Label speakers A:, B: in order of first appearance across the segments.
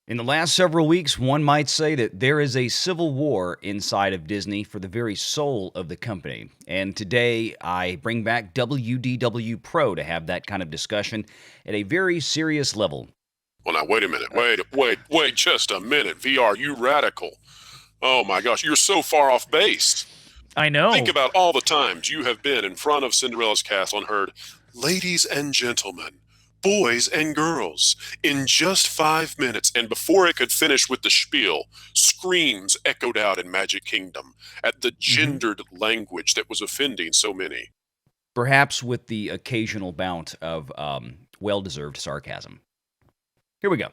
A: In the last several weeks, one might say that there is a civil war inside of Disney for the very soul of the company. And today, I bring back WDW Pro to have that kind of discussion at a very serious level.
B: Well, now, wait a minute. Wait just a minute. VR, you radical. Oh my gosh, you're so far off base.
A: I know.
B: Think about all the times you have been in front of Cinderella's castle and heard, ladies and gentlemen, boys and girls, in just 5 minutes. And before it could finish with the spiel, screams echoed out in Magic Kingdom at the gendered language that was offending so many.
A: Perhaps with the occasional bout of well-deserved sarcasm. Here we go.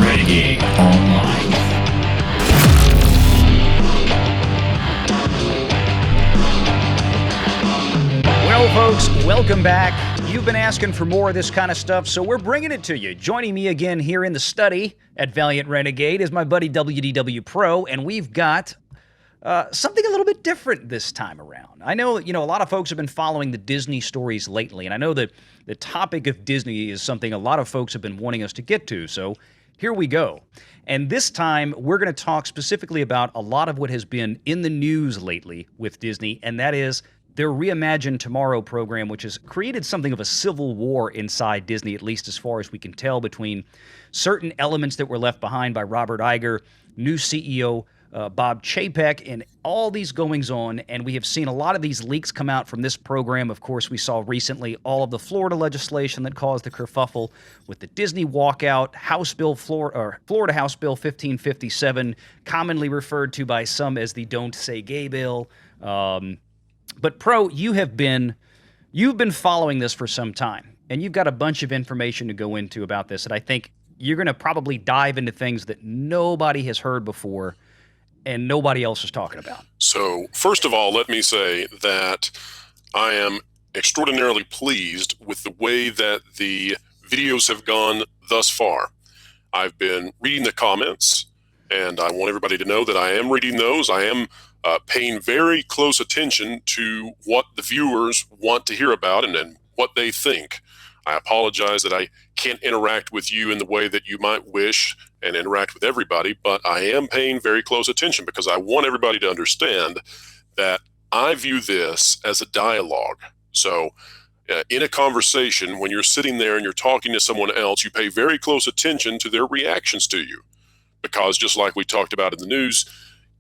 A: Renegade Online. Well, folks, welcome back. You've been asking for more of this kind of stuff, so we're bringing it to you. Joining me again here in the study at Valliant Renegade is my buddy WDW Pro, and we've got something a little bit different this time around. I know, a lot of folks have been following the Disney stories lately, and I know that the topic of Disney is something a lot of folks have been wanting us to get to, so here we go. And this time, we're going to talk specifically about a lot of what has been in the news lately with Disney, and that is their Reimagine Tomorrow program, which has created something of a civil war inside Disney, at least as far as we can tell, between certain elements that were left behind by Robert Iger, new CEO Bob Chapek, and all these goings-on. And we have seen a lot of these leaks come out from this program. Of course, we saw recently all of the Florida legislation that caused the kerfuffle with the Disney walkout, Florida House Bill 1557, commonly referred to by some as the Don't Say Gay bill. But Pro, you've been following this for some time, and you've got a bunch of information to go into about this, and I think you're going to probably dive into things that nobody has heard before and nobody else is talking about.
B: So, first of all, let me say that I am extraordinarily pleased with the way that the videos have gone thus far. I've been reading the comments, and I want everybody to know that I am reading those. I am paying very close attention to what the viewers want to hear about and what they think. I apologize that I can't interact with you in the way that you might wish and interact with everybody, but I am paying very close attention because I want everybody to understand that I view this as a dialogue. So in a conversation, when you're sitting there and you're talking to someone else, you pay very close attention to their reactions to you. Because just like we talked about in the news,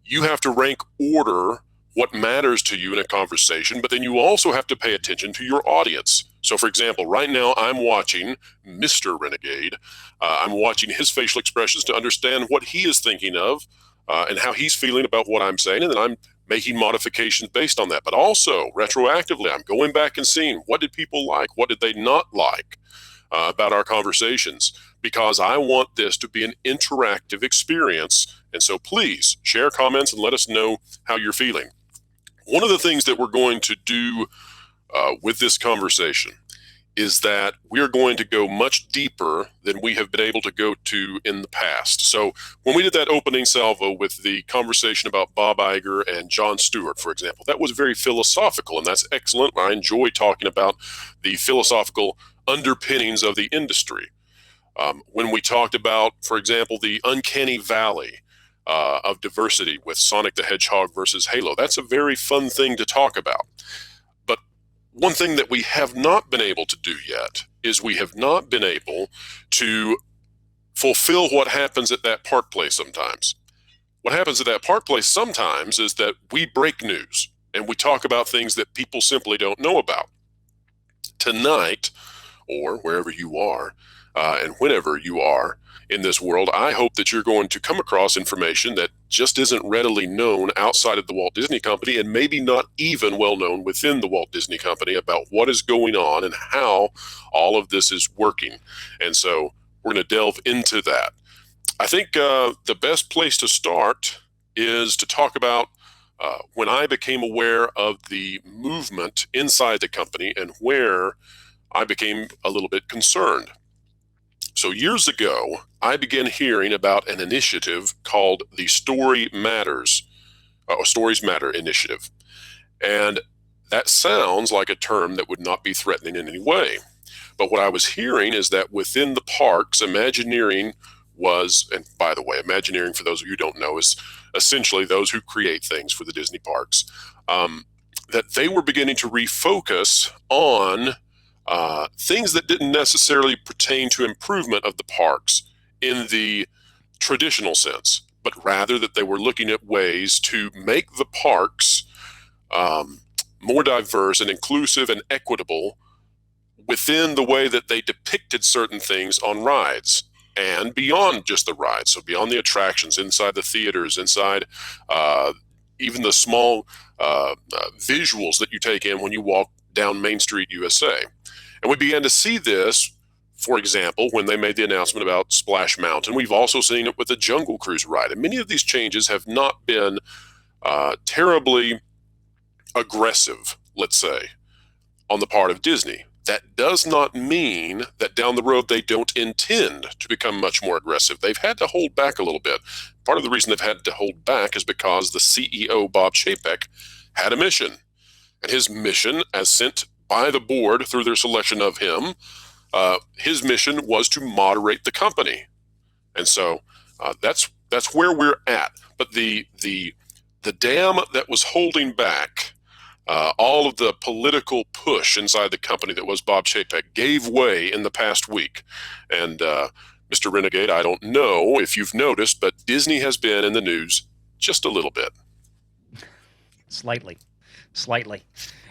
B: you have to rank order what matters to you in a conversation, but then you also have to pay attention to your audience. So, for example, right now I'm watching Mr. Renegade. I'm watching his facial expressions to understand what he is thinking of and how he's feeling about what I'm saying, and then I'm making modifications based on that. But also, retroactively, I'm going back and seeing what did people like, what did they not like about our conversations, because I want this to be an interactive experience. And so please share comments and let us know how you're feeling. One of the things that we're going to do with this conversation is that we're going to go much deeper than we have been able to go to in the past. So when we did that opening salvo with the conversation about Bob Iger and Jon Stewart, for example, that was very philosophical, and that's excellent. I enjoy talking about the philosophical underpinnings of the industry. When we talked about, for example, the uncanny valley of diversity with Sonic the Hedgehog versus Halo, that's a very fun thing to talk about. But one thing that we have not been able to do yet is we have not been able to fulfill what happens at that park place sometimes. What happens at that park place sometimes is that we break news and we talk about things that people simply don't know about. Tonight, or wherever you are, and whenever you are in this world, I hope that you're going to come across information that just isn't readily known outside of the Walt Disney Company, and maybe not even well known within the Walt Disney Company, about what is going on and how all of this is working. And so we're going to delve into that. I think the best place to start is to talk about when I became aware of the movement inside the company and where I became a little bit concerned. So years ago, I began hearing about an initiative called the Stories Matter initiative. And that sounds like a term that would not be threatening in any way. But what I was hearing is that within the parks, Imagineering was, and by the way, Imagineering, for those of you who don't know, is essentially those who create things for the Disney parks, that they were beginning to refocus on things that didn't necessarily pertain to improvement of the parks in the traditional sense, but rather that they were looking at ways to make the parks more diverse and inclusive and equitable within the way that they depicted certain things on rides and beyond just the rides. So beyond the attractions, inside the theaters, inside even the small visuals that you take in when you walk down Main Street, USA. And we began to see this, for example, when they made the announcement about Splash Mountain. We've also seen it with the Jungle Cruise ride. And many of these changes have not been terribly aggressive, let's say, on the part of Disney. That does not mean that down the road they don't intend to become much more aggressive. They've had to hold back a little bit. Part of the reason they've had to hold back is because the CEO, Bob Chapek, had a mission. And his mission, as sent by the board through their selection of him, his mission was to moderate the company. And so that's where we're at. But the dam that was holding back all of the political push inside the company that was Bob Chapek gave way in the past week. And Mr. Renegade, I don't know if you've noticed, but Disney has been in the news just a little bit.
A: Slightly.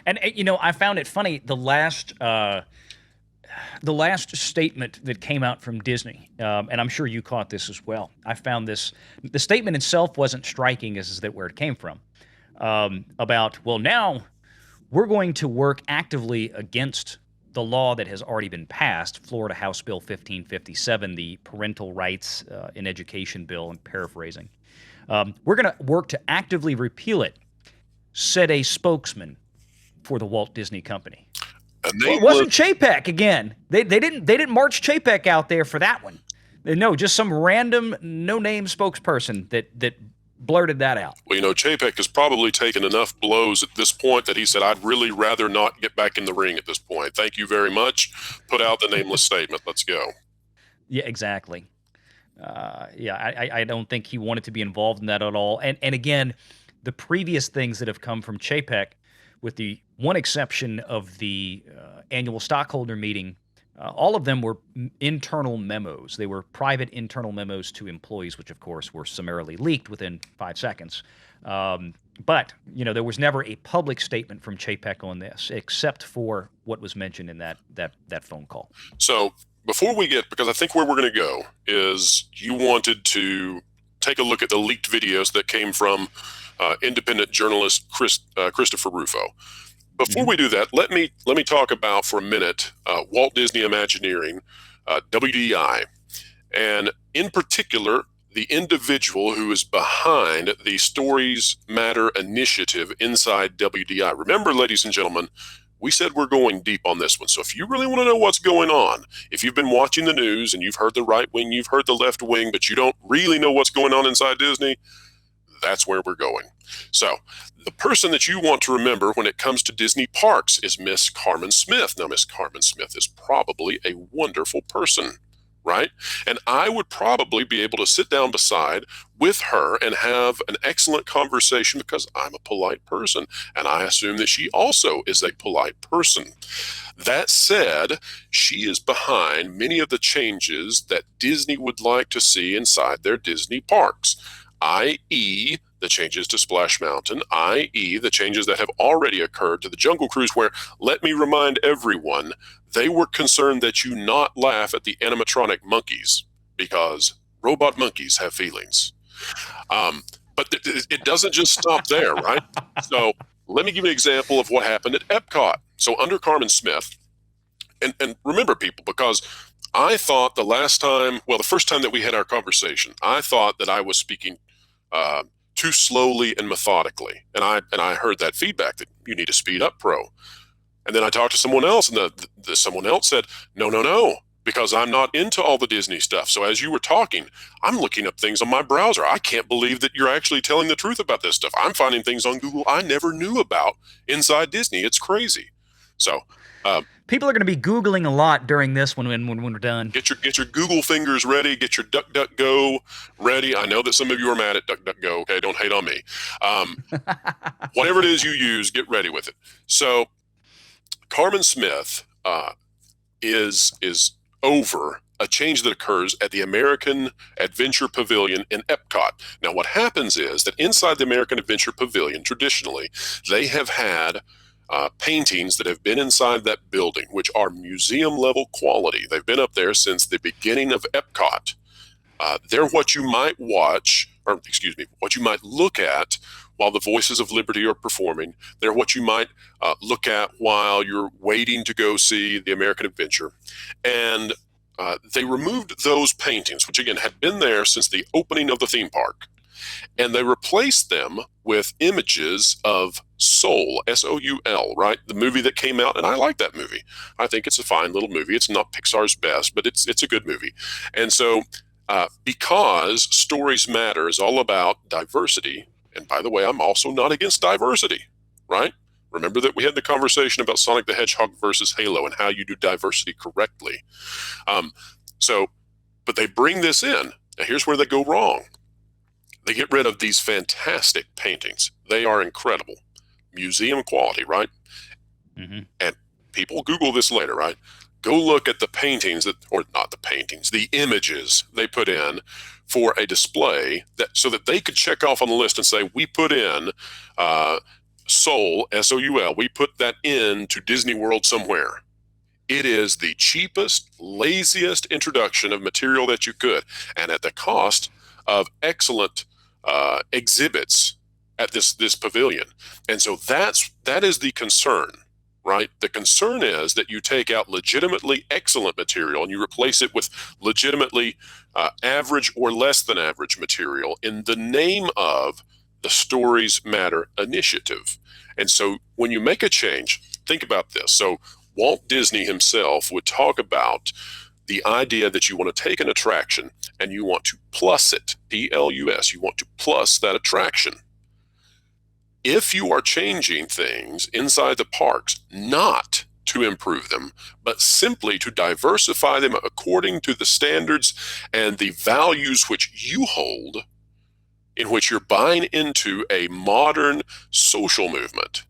A: And, I found it funny, the last statement that came out from Disney, and I'm sure you caught this as well. I found the statement itself wasn't striking as where it came from. About, well, now we're going to work actively against the law that has already been passed, Florida House Bill 1557, the Parental Rights in Education Bill, I'm paraphrasing. We're going to work to actively repeal it, said a spokesman for the Walt Disney Company. It wasn't Chapek again. They didn't march Chapek out there for that one. No, just some random no-name spokesperson that blurted that out.
B: Well, Chapek has probably taken enough blows at this point that he said, I'd really rather not get back in the ring at this point. Thank you very much. Put out the nameless statement. Let's go.
A: Yeah, exactly. I don't think he wanted to be involved in that at all. And again, the previous things that have come from Chapek, with the one exception of the annual stockholder meeting, all of them were internal memos. They were private internal memos to employees, which, of course, were summarily leaked within 5 seconds. But, there was never a public statement from Chapek on this, except for what was mentioned in that phone call.
B: So before we because I think where we're going to go is you wanted to take a look at the leaked videos that came from independent journalist Christopher Rufo. Before we do that, let me talk about for a minute Walt Disney Imagineering, WDI, and in particular the individual who is behind the Stories Matter initiative inside WDI. Remember, ladies and gentlemen, we said we're going deep on this one. So if you really want to know what's going on, if you've been watching the news and you've heard the right wing, you've heard the left wing, but you don't really know what's going on inside Disney, that's where we're going. So the person that you want to remember when it comes to Disney parks is Miss Carmen Smith. Now, Miss Carmen Smith is probably a wonderful person, right? And I would probably be able to sit down beside with her and have an excellent conversation because I'm a polite person, and I assume that she also is a polite person. That said, she is behind many of the changes that Disney would like to see inside their Disney parks, i.e., the changes to Splash Mountain, i.e., the changes that have already occurred to the Jungle Cruise, where, let me remind everyone, they were concerned that you not laugh at the animatronic monkeys because robot monkeys have feelings. But it doesn't just stop there, right? So let me give you an example of what happened at Epcot. So under Carmen Smith, and remember, people, because I thought the first time that we had our conversation, I thought that I was speaking too slowly and methodically. And I heard that feedback that you need to speed up, Pro. And then I talked to someone else, and someone else said, no, because I'm not into all the Disney stuff. So as you were talking, I'm looking up things on my browser. I can't believe that you're actually telling the truth about this stuff. I'm finding things on Google I never knew about inside Disney. It's crazy. So
A: people are going to be Googling a lot during this when we're done.
B: Get your Google fingers ready. Get your DuckDuckGo ready. I know that some of you are mad at DuckDuckGo. Okay, don't hate on me. Whatever it is you use, get ready with it. So Carmen Smith is over a change that occurs at the American Adventure Pavilion in Epcot. Now, what happens is that inside the American Adventure Pavilion, traditionally, they have had paintings that have been inside that building, which are museum-level quality. They've been up there since the beginning of Epcot. They're what you might watch, or excuse me, what you might look at while the Voices of Liberty are performing. They're what you might look at while you're waiting to go see the American Adventure. And they removed those paintings, which again had been there since the opening of the theme park, and they replaced them with images of Soul, S-O-U-L, right? The movie that came out, and I like that movie. I think it's a fine little movie. It's not Pixar's best, but it's a good movie. And so because Stories Matter is all about diversity, and by the way, I'm also not against diversity, right? Remember that we had the conversation about Sonic the Hedgehog versus Halo and how you do diversity correctly. But they bring this in. Now, here's where they go wrong. They get rid of these fantastic paintings. They are incredible. Museum quality, right?
A: Mm-hmm.
B: And people Google this later, right? Go look at the paintings or not the paintings, the images they put in for a display so that they could check off on the list and say, we put in Soul, S-O-U-L, we put that in to Disney World somewhere. It is the cheapest, laziest introduction of material that you could, and at the cost of excellent exhibits at this pavilion. And so that is the concern, right? The concern is that you take out legitimately excellent material and you replace it with legitimately average or less than average material in the name of the Stories Matter initiative. And so when you make a change, think about this. So Walt Disney himself would talk about the idea that you want to take an attraction and you want to plus it, P-L-U-S, you want to plus that attraction. If you are changing things inside the parks, not to improve them, but simply to diversify them according to the standards and the values which you hold, in which you're buying into a modern social movement,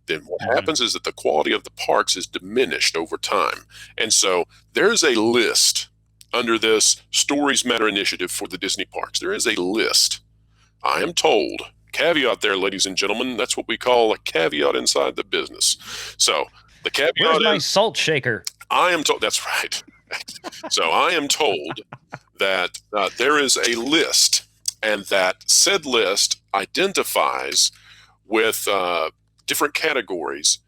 B: then what happens is that the quality of the parks is diminished over time. And so there's a list under this Stories Matter initiative for the Disney parks. There is a list. I am told, caveat there, ladies and gentlemen, that's what we call a caveat inside the business. So the caveat
A: Where's my salt shaker?
B: I am told, that's right. So I am told that there is a list, and that said list identifies with different categories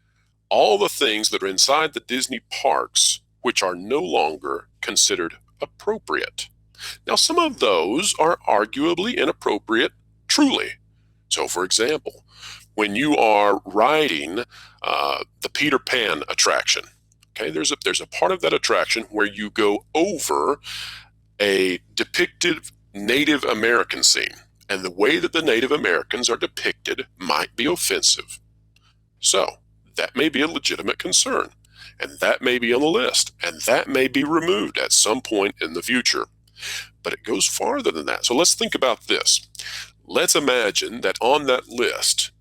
B: all the things that are inside the Disney parks which are no longer considered appropriate. Now, some of those are arguably inappropriate, truly. So, for example, when you are riding the Peter Pan attraction, okay, there's a part of that attraction where you go over a depicted Native American scene, and the way that the Native Americans are depicted might be offensive. So that may be a legitimate concern, and that may be on the list, and that may be removed at some point in the future. But it goes farther than that. So let's think about this. Let's imagine that on that list,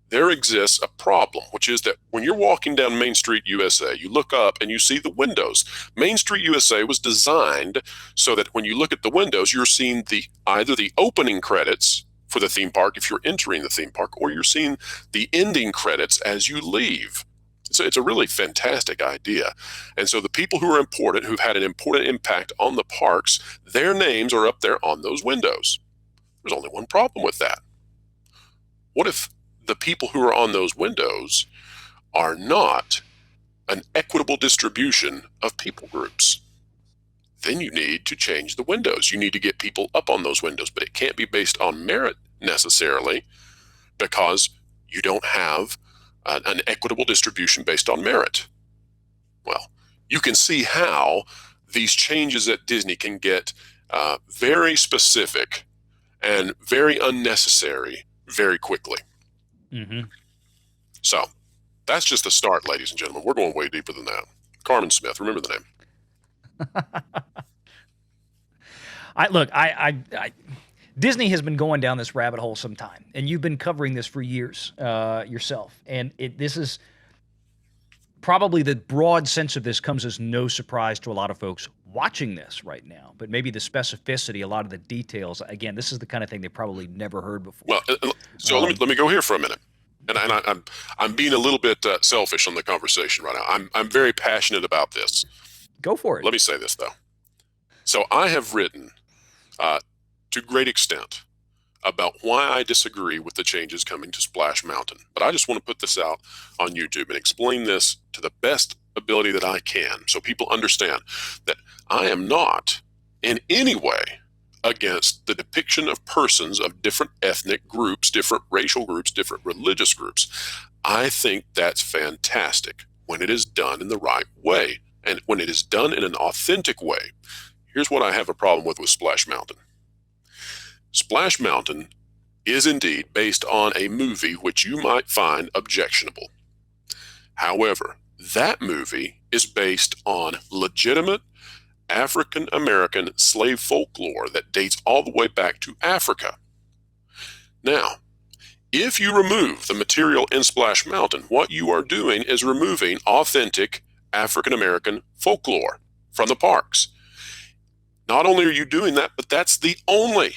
B: there exists a problem, which is that when you're walking down Main Street USA, you look up and you see the windows. Main Street USA was designed so that when you look at the windows, you're seeing either the opening credits for the theme park if you're entering the theme park, or you're seeing the ending credits as you leave. So it's a really fantastic idea. And so the people who are important, who've had an important impact on the parks, their names are up there on those windows. There's only one problem with that. What if the people who are on those windows are not an equitable distribution of people groups? Then you need to change the windows. You need to get people up on those windows, but it can't be based on merit necessarily, because you don't have an equitable distribution based on merit. Well, you can see how these changes at Disney can get very specific and very unnecessary very quickly.
A: Mm-hmm.
B: So that's just the start, ladies and gentlemen. We're going way deeper than that. Carmen Smith, remember the name.
A: Disney has been going down this rabbit hole some time, and you've been covering this for years yourself. And this is probably the broad sense of this comes as no surprise to a lot of folks watching this right now. But maybe the specificity, a lot of the details, again, this is the kind of thing they probably never heard before.
B: Well, so let me go here for a minute. And I'm being a little bit selfish on the conversation right now. I'm very passionate about this.
A: Go for it.
B: Let me say this, though. So I have written to great extent about why I disagree with the changes coming to Splash Mountain. But I just want to put this out on YouTube and explain this to the best ability that I can so people understand that I am not in any way against the depiction of persons of different ethnic groups, different racial groups, different religious groups. I think that's fantastic when it is done in the right way and when it is done in an authentic way. Here's what I have a problem with Splash Mountain. Splash Mountain is indeed based on a movie which you might find objectionable. However, that movie is based on legitimate African American slave folklore that dates all the way back to Africa. Now, if you remove the material in Splash Mountain, what you are doing is removing authentic African American folklore from the parks. Not only are you doing that, but that's the only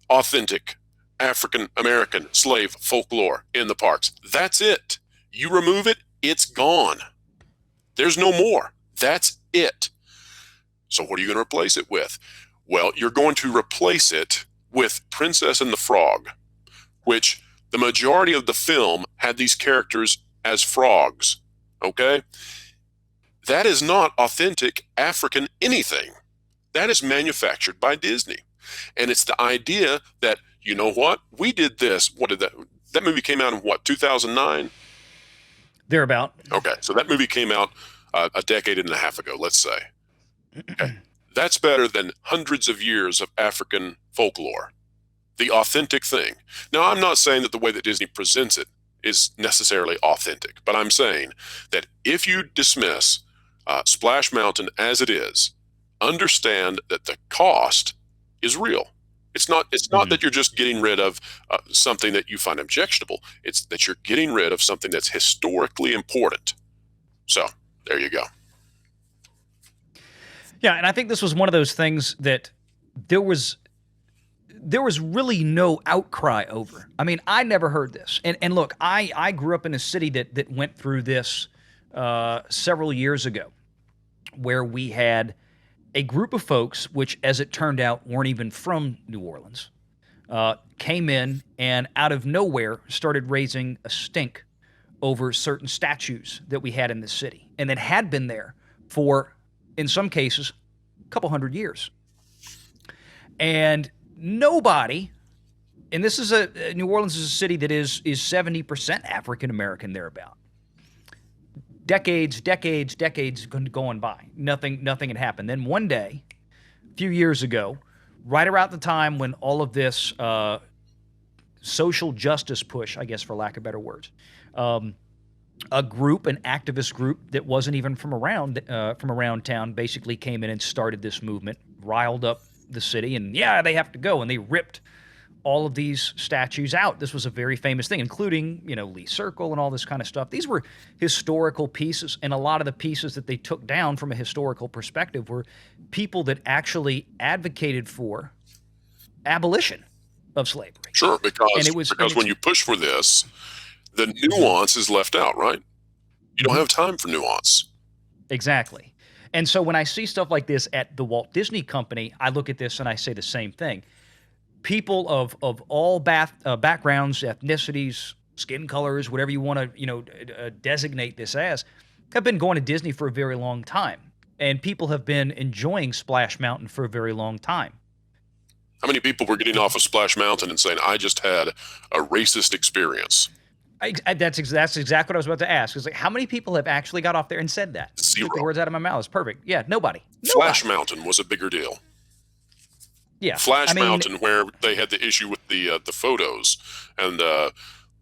B: authentic African American slave folklore in the parks. That's it. You remove it, it's gone. There's no more. That's it. So what are you going to replace it with? Well, you're going to replace it with Princess and the Frog, which the majority of the film had these characters as frogs. Okay? That is not authentic African anything. That is manufactured by Disney. And it's the idea that, you know what? We did this. What did that movie came out in what, 2009?
A: Thereabout.
B: Okay, so that movie came out a decade and a half ago, let's say. Okay. That's better than hundreds of years of African folklore, the authentic thing. Now, I'm not saying that the way that Disney presents it is necessarily authentic, but I'm saying that if you dismiss Splash Mountain as it is, understand that the cost is real. It's not that you're just getting rid of something that you find objectionable. It's that you're getting rid of something that's historically important. So there you go.
A: Yeah, and I think this was one of those things that there was really no outcry over. I mean, I never heard this. And look, I grew up in a city that went through this several years ago, where we had a group of folks, which, as it turned out, weren't even from New Orleans, came in and out of nowhere started raising a stink over certain statues that we had in the city and that had been there for, in some cases, a couple hundred years. And nobody, and this is New Orleans is a city that is 70% African American thereabout. Decades going by. Nothing had happened. Then one day, a few years ago, right around the time when all of this social justice push, I guess for lack of better words, a group, an activist group that wasn't even from around town, basically came in and started this movement, riled up the city, and yeah, they have to go, and they ripped all of these statues out. This was a very famous thing, including, Lee Circle and all this kind of stuff. These were historical pieces, and a lot of the pieces that they took down from a historical perspective were people that actually advocated for abolition of slavery.
B: Sure, because when you push for this, the nuance is left out, right? You don't have time for nuance.
A: Exactly. And so when I see stuff like this at the Walt Disney Company, I look at this and I say the same thing. People of all backgrounds, ethnicities, skin colors, whatever you want to designate this as, have been going to Disney for a very long time, and people have been enjoying Splash Mountain for a very long time.
B: How many people were getting off of Splash Mountain and saying, "I just had a racist experience"?
A: That's exactly what I was about to ask. It's like, how many people have actually got off there and said that?
B: Zero.
A: Took the words out of my mouth. It's perfect. Yeah, nobody.
B: Flash Mountain was a bigger deal.
A: Yeah,
B: Flash Mountain, where they had the issue with the photos, and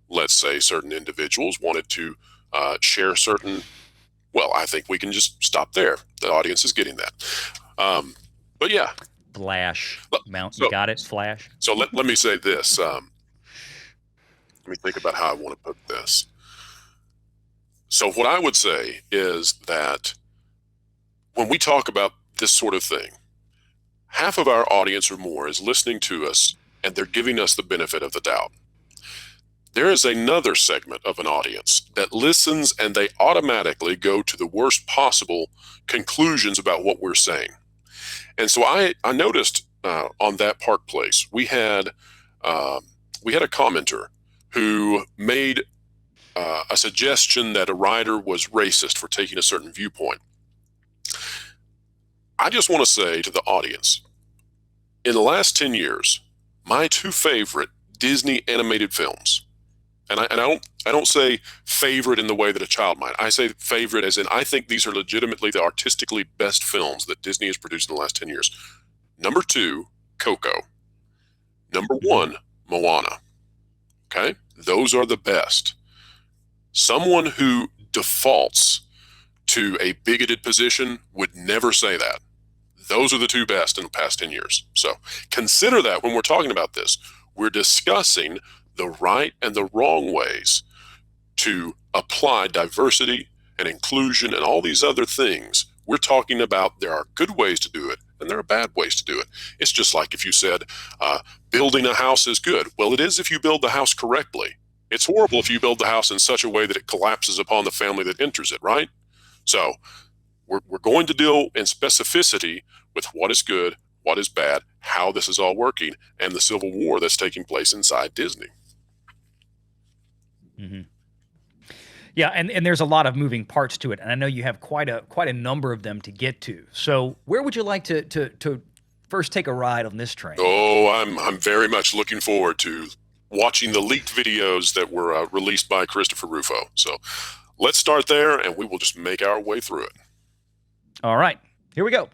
B: let's say certain individuals wanted to share certain. Well, I think we can just stop there. The audience is getting that. But yeah,
A: Flash Mountain. You got it, Flash.
B: So let me say this. Let me think about how I want to put this. So what I would say is that when we talk about this sort of thing, half of our audience or more is listening to us, and they're giving us the benefit of the doubt. There is another segment of an audience that listens, and they automatically go to the worst possible conclusions about what we're saying. And so I noticed on that Park Place, we had a commenter who made a suggestion that a rider was racist for taking a certain viewpoint. I just want to say to the audience, in the last 10 years, my two favorite Disney animated films, and I don't say favorite in the way that a child might. I say favorite as in I think these are legitimately the artistically best films that Disney has produced in the last 10 years. Number 2, Coco. Number 1, Moana. Okay? Those are the best. Someone who defaults to a bigoted position would never say that. Those are the two best in the past 10 years. So consider that when we're talking about this. We're discussing the right and the wrong ways to apply diversity and inclusion and all these other things. We're talking about there are good ways to do it and there are bad ways to do it. It's just like if you said building a house is good. Well, it is if you build the house correctly. It's horrible if you build the house in such a way that it collapses upon the family that enters it, right? So we're going to deal in specificity with what is good, what is bad, how this is all working, and the civil war that's taking place inside Disney.
A: Mm-hmm. Yeah, and there's a lot of moving parts to it, and I know you have quite a number of them to get to. So where would you like to first take a ride on this train?
B: Oh, I'm very much looking forward to watching the leaked videos that were released by Christopher Rufo. So let's start there, and we will just make our way through it.
A: All right, here we go.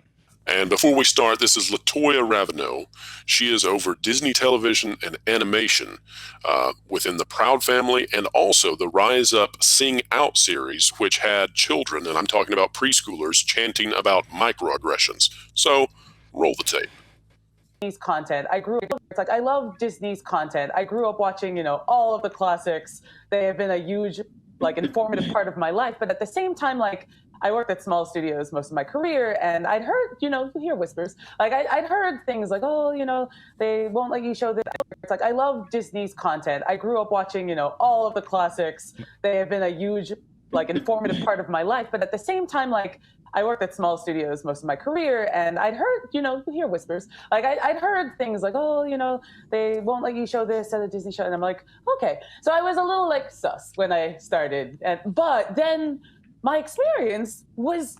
B: And before we start, this is Latoya Ravenel. She is over Disney television and animation within the Proud family and also the Rise Up Sing Out series, which had children, and I'm talking about preschoolers, chanting about microaggressions. So roll the tape.
C: Disney's content. I love Disney's content. I grew up watching, all of the classics. They have been a huge, informative part of my life. But at the same time, I worked at small studios most of my career, and I'd heard, you hear whispers. I'd heard things like, they won't let you show this. I love Disney's content. I grew up watching, all of the classics. They have been a huge, informative part of my life. But at the same time, I worked at small studios most of my career, and I'd heard, you hear whispers. I'd heard things like, they won't let you show this at a Disney show. And I'm like, okay. So I was a little sus when I started. But then my experience was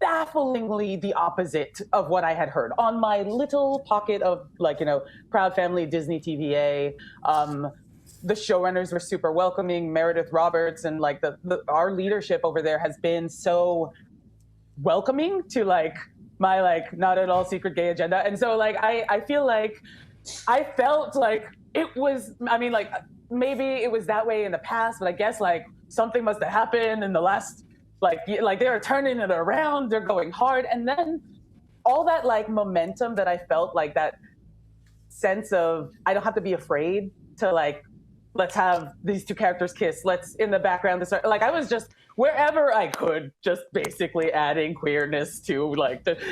C: bafflingly the opposite of what I had heard. On my little pocket of Proud Family Disney TVA, the showrunners were super welcoming. Meredith Roberts and our leadership over there has been so welcoming to my not at all secret gay agenda. And so I feel I felt it was, maybe it was that way in the past, but I guess something must have happened in the last they're turning it around, they're going hard. And then all that momentum that I felt, that sense of I don't have to be afraid to let's have these two characters kiss, let's in the background to start, I was just wherever I could just basically adding queerness to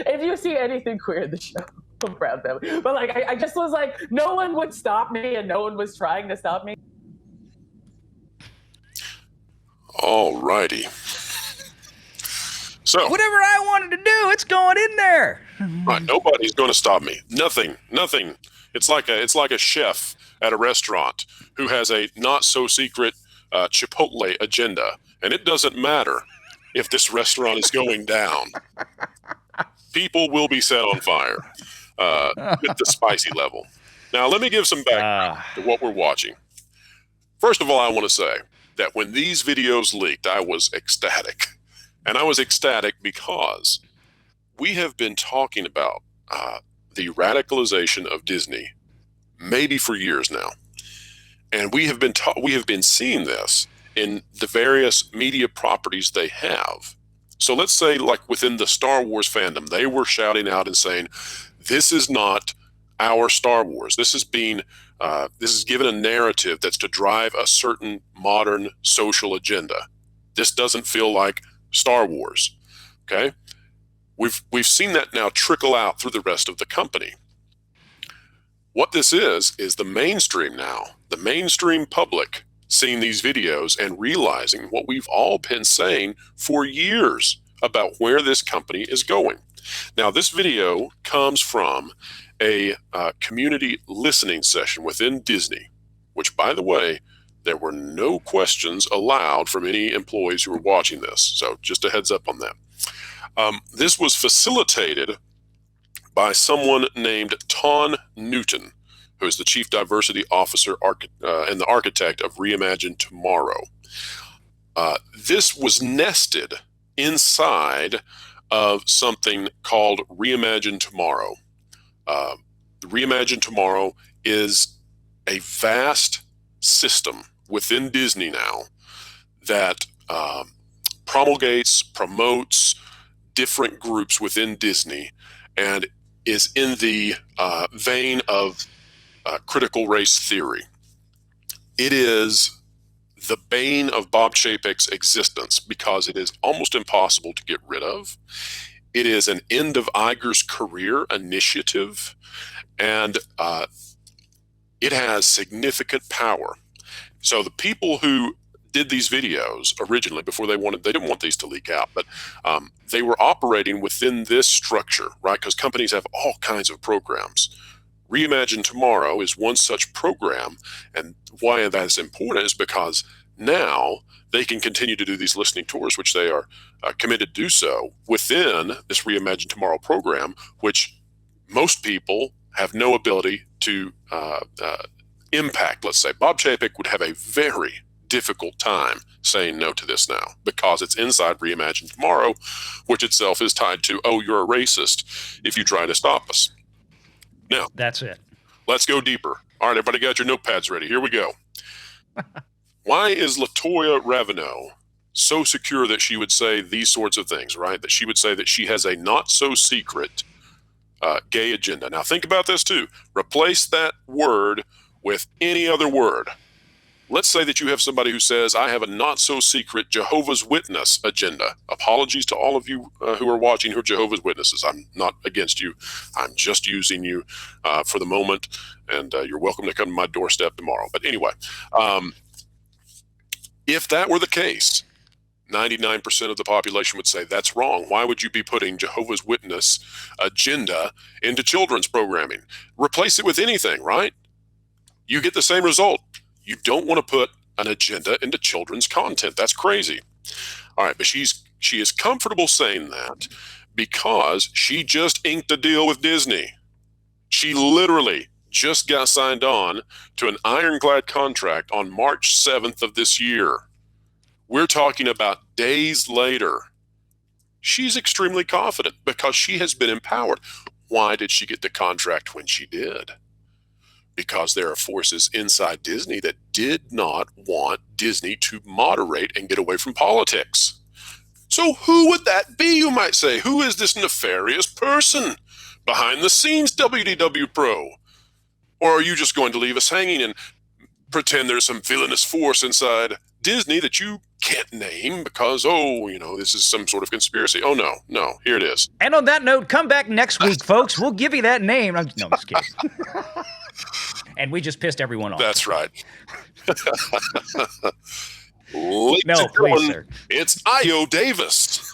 C: if you see anything queer in the show, I'm Proud Family. But I just was no one would stop me, and no one was trying to stop me.
B: All righty. So
A: whatever I wanted to do, it's going in there.
B: Right, nobody's going to stop me. Nothing. It's like a chef at a restaurant who has a not so secret Chipotle agenda, and it doesn't matter if this restaurant is going down. People will be set on fire with the spicy level. Now, let me give some background to what we're watching. First of all, I want to say that when these videos leaked, I was ecstatic. And I was ecstatic because we have been talking about the radicalization of Disney maybe for years now. And we have been seeing this in the various media properties they have. So let's say, like within the Star Wars fandom, they were shouting out and saying, this is not our Star Wars. This is given a narrative that's to drive a certain modern social agenda. This doesn't feel like Star Wars. Okay? We've seen that now trickle out through the rest of the company. What this is the mainstream now, the mainstream public seeing these videos and realizing what we've all been saying for years about where this company is going. Now, this video comes from a community listening session within Disney, which, by the way, there were no questions allowed from any employees who were watching this. So just a heads up on that. This was facilitated by someone named Ton Newton, who is the Chief Diversity Officer and the architect of Reimagine Tomorrow. This was nested inside of something called Reimagine Tomorrow. Reimagine Tomorrow is a vast system within Disney now that promulgates, promotes different groups within Disney, and is in the vein of critical race theory. It is the bane of Bob Chapek's existence because it is almost impossible to get rid of. It is an end of Iger's career initiative, and it has significant power. So the people who did these videos originally, before they didn't want these to leak out, but they were operating within this structure, right? Because companies have all kinds of programs. Reimagine Tomorrow is one such program, and why that's important is because now they can continue to do these listening tours, which they are committed to do so within this Reimagine Tomorrow program, which most people have no ability to impact. Let's say Bob Chapek would have a very difficult time saying no to this now because it's inside Reimagine Tomorrow, which itself is tied to, oh, you're a racist if you try to stop us. Now,
A: that's it.
B: Let's go deeper. All right, everybody got your notepads ready. Here we go. Why is LaToya Raveneau so secure that she would say these sorts of things, right? That she would say that she has a not-so-secret gay agenda. Now, think about this, too. Replace that word with any other word. Let's say that you have somebody who says, I have a not-so-secret Jehovah's Witness agenda. Apologies to all of you who are watching who are Jehovah's Witnesses. I'm not against you. I'm just using you for the moment, and you're welcome to come to my doorstep tomorrow. But anyway, if that were the case, 99% of the population would say that's wrong. Why would you be putting Jehovah's Witness agenda into children's programming? Replace it with anything, right? You get the same result. You don't want to put an agenda into children's content. That's crazy. All right, but she is comfortable saying that because she just inked a deal with Disney. She literally just got signed on to an ironclad contract on March 7th of this year. We're talking about days later. She's extremely confident because she has been empowered. Why did she get the contract when she did? Because there are forces inside Disney that did not want Disney to moderate and get away from politics. So who would that be, you might say? Who is this nefarious person behind the scenes WDW Pro? Or are you just going to leave us hanging and pretend there's some villainous force inside Disney that you can't name because, this is some sort of conspiracy? Oh, no, here it is.
A: And on that note, come back next week, folks. We'll give you that name. No, I'm just kidding. And we just pissed everyone off.
B: That's right.
A: No, please, sir.
B: It's Io Davis.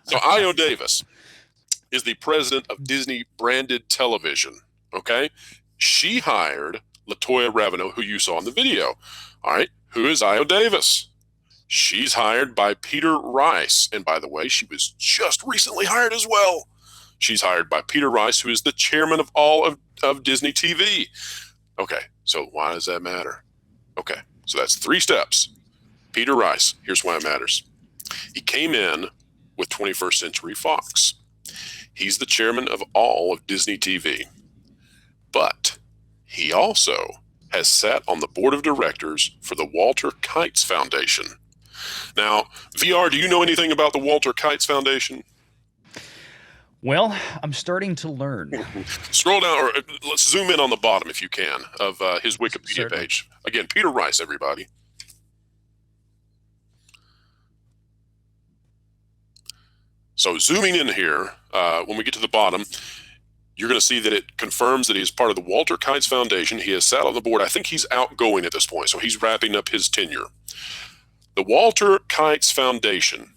B: So Io Davis is the president of Disney Branded Television. Okay, she hired LaToya Raveneau, who you saw in the video. All right, who is Io Davis? She's hired by Peter Rice, and by the way, she was just recently hired as well. She's hired by Peter Rice, who is the chairman of all of Disney TV. Okay, so why does that matter? Okay, so that's 3 steps. Peter Rice, here's why it matters. He came in with 21st Century Fox. He's the chairman of all of Disney TV. But he also has sat on the board of directors for the Walter Kites Foundation. Now, VR, do you know anything about the Walter Kites Foundation?
A: Well, I'm starting to learn.
B: Scroll down, or let's zoom in on the bottom if you can, of his Wikipedia
A: Certainly.
B: page. Again, Peter Rice, everybody. So zooming in here, when we get to the bottom, you're going to see that it confirms that he is part of the Walter Kites Foundation. He has sat on the board. I think he's outgoing at this point, so he's wrapping up his tenure. The Walter Kites Foundation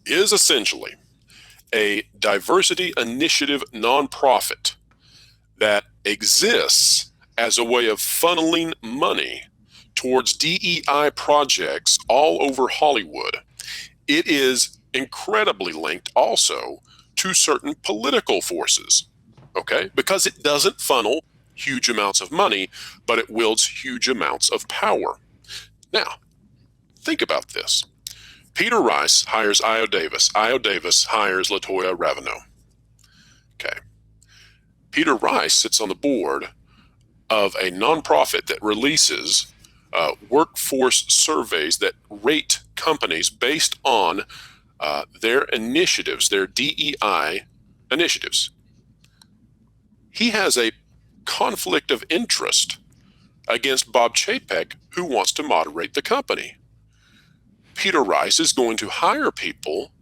B: is essentially a diversity initiative nonprofit that exists as a way of funneling money towards DEI projects all over Hollywood. It is incredibly linked also to certain political forces, okay? Because it doesn't funnel huge amounts of money, but it wields huge amounts of power. Now, think about this. Peter Rice hires Io Davis. Io Davis hires LaToya Ravenel. Okay. Peter Rice sits on the board of a nonprofit that releases workforce surveys that rate companies based on their initiatives, their DEI initiatives. He has a conflict of interest against Bob Chapek, who wants to moderate the company. Peter Rice is going to hire people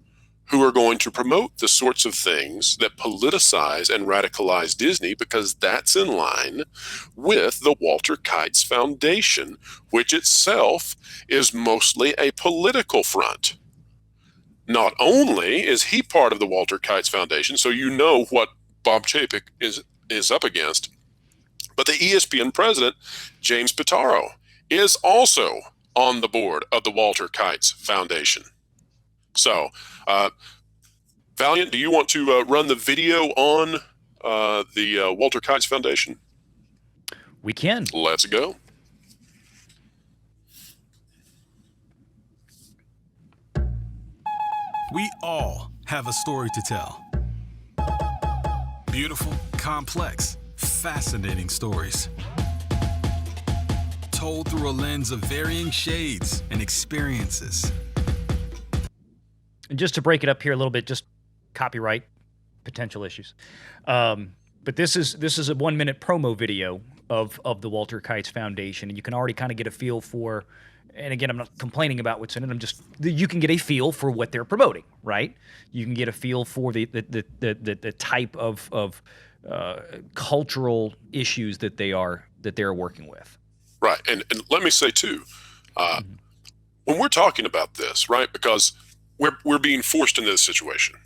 B: who are going to promote the sorts of things that politicize and radicalize Disney, because that's in line with the Walter Kites Foundation, which itself is mostly a political front. Not only is he part of the Walter Kites Foundation, so you know what Bob Chapek is up against, but the ESPN president, James Pitaro, is also on the board of the Walter Kites Foundation. So, Valliant, do you want to run the video on the Walter Kites Foundation?
A: We can.
B: Let's go.
D: We all have a story to tell. Beautiful, complex, fascinating stories. Told through a lens of varying shades and experiences.
A: And just to break it up here a little bit, just copyright potential issues. But this is a 1-minute promo video of the Walter Kites Foundation, and you can already kind of get a feel for. And again, I'm not complaining about what's in it. You can get a feel for what they're promoting, right? You can get a feel for the type of cultural issues that they're working with.
B: Right, and let me say too, when we're talking about this, right, because we're being forced into this situation,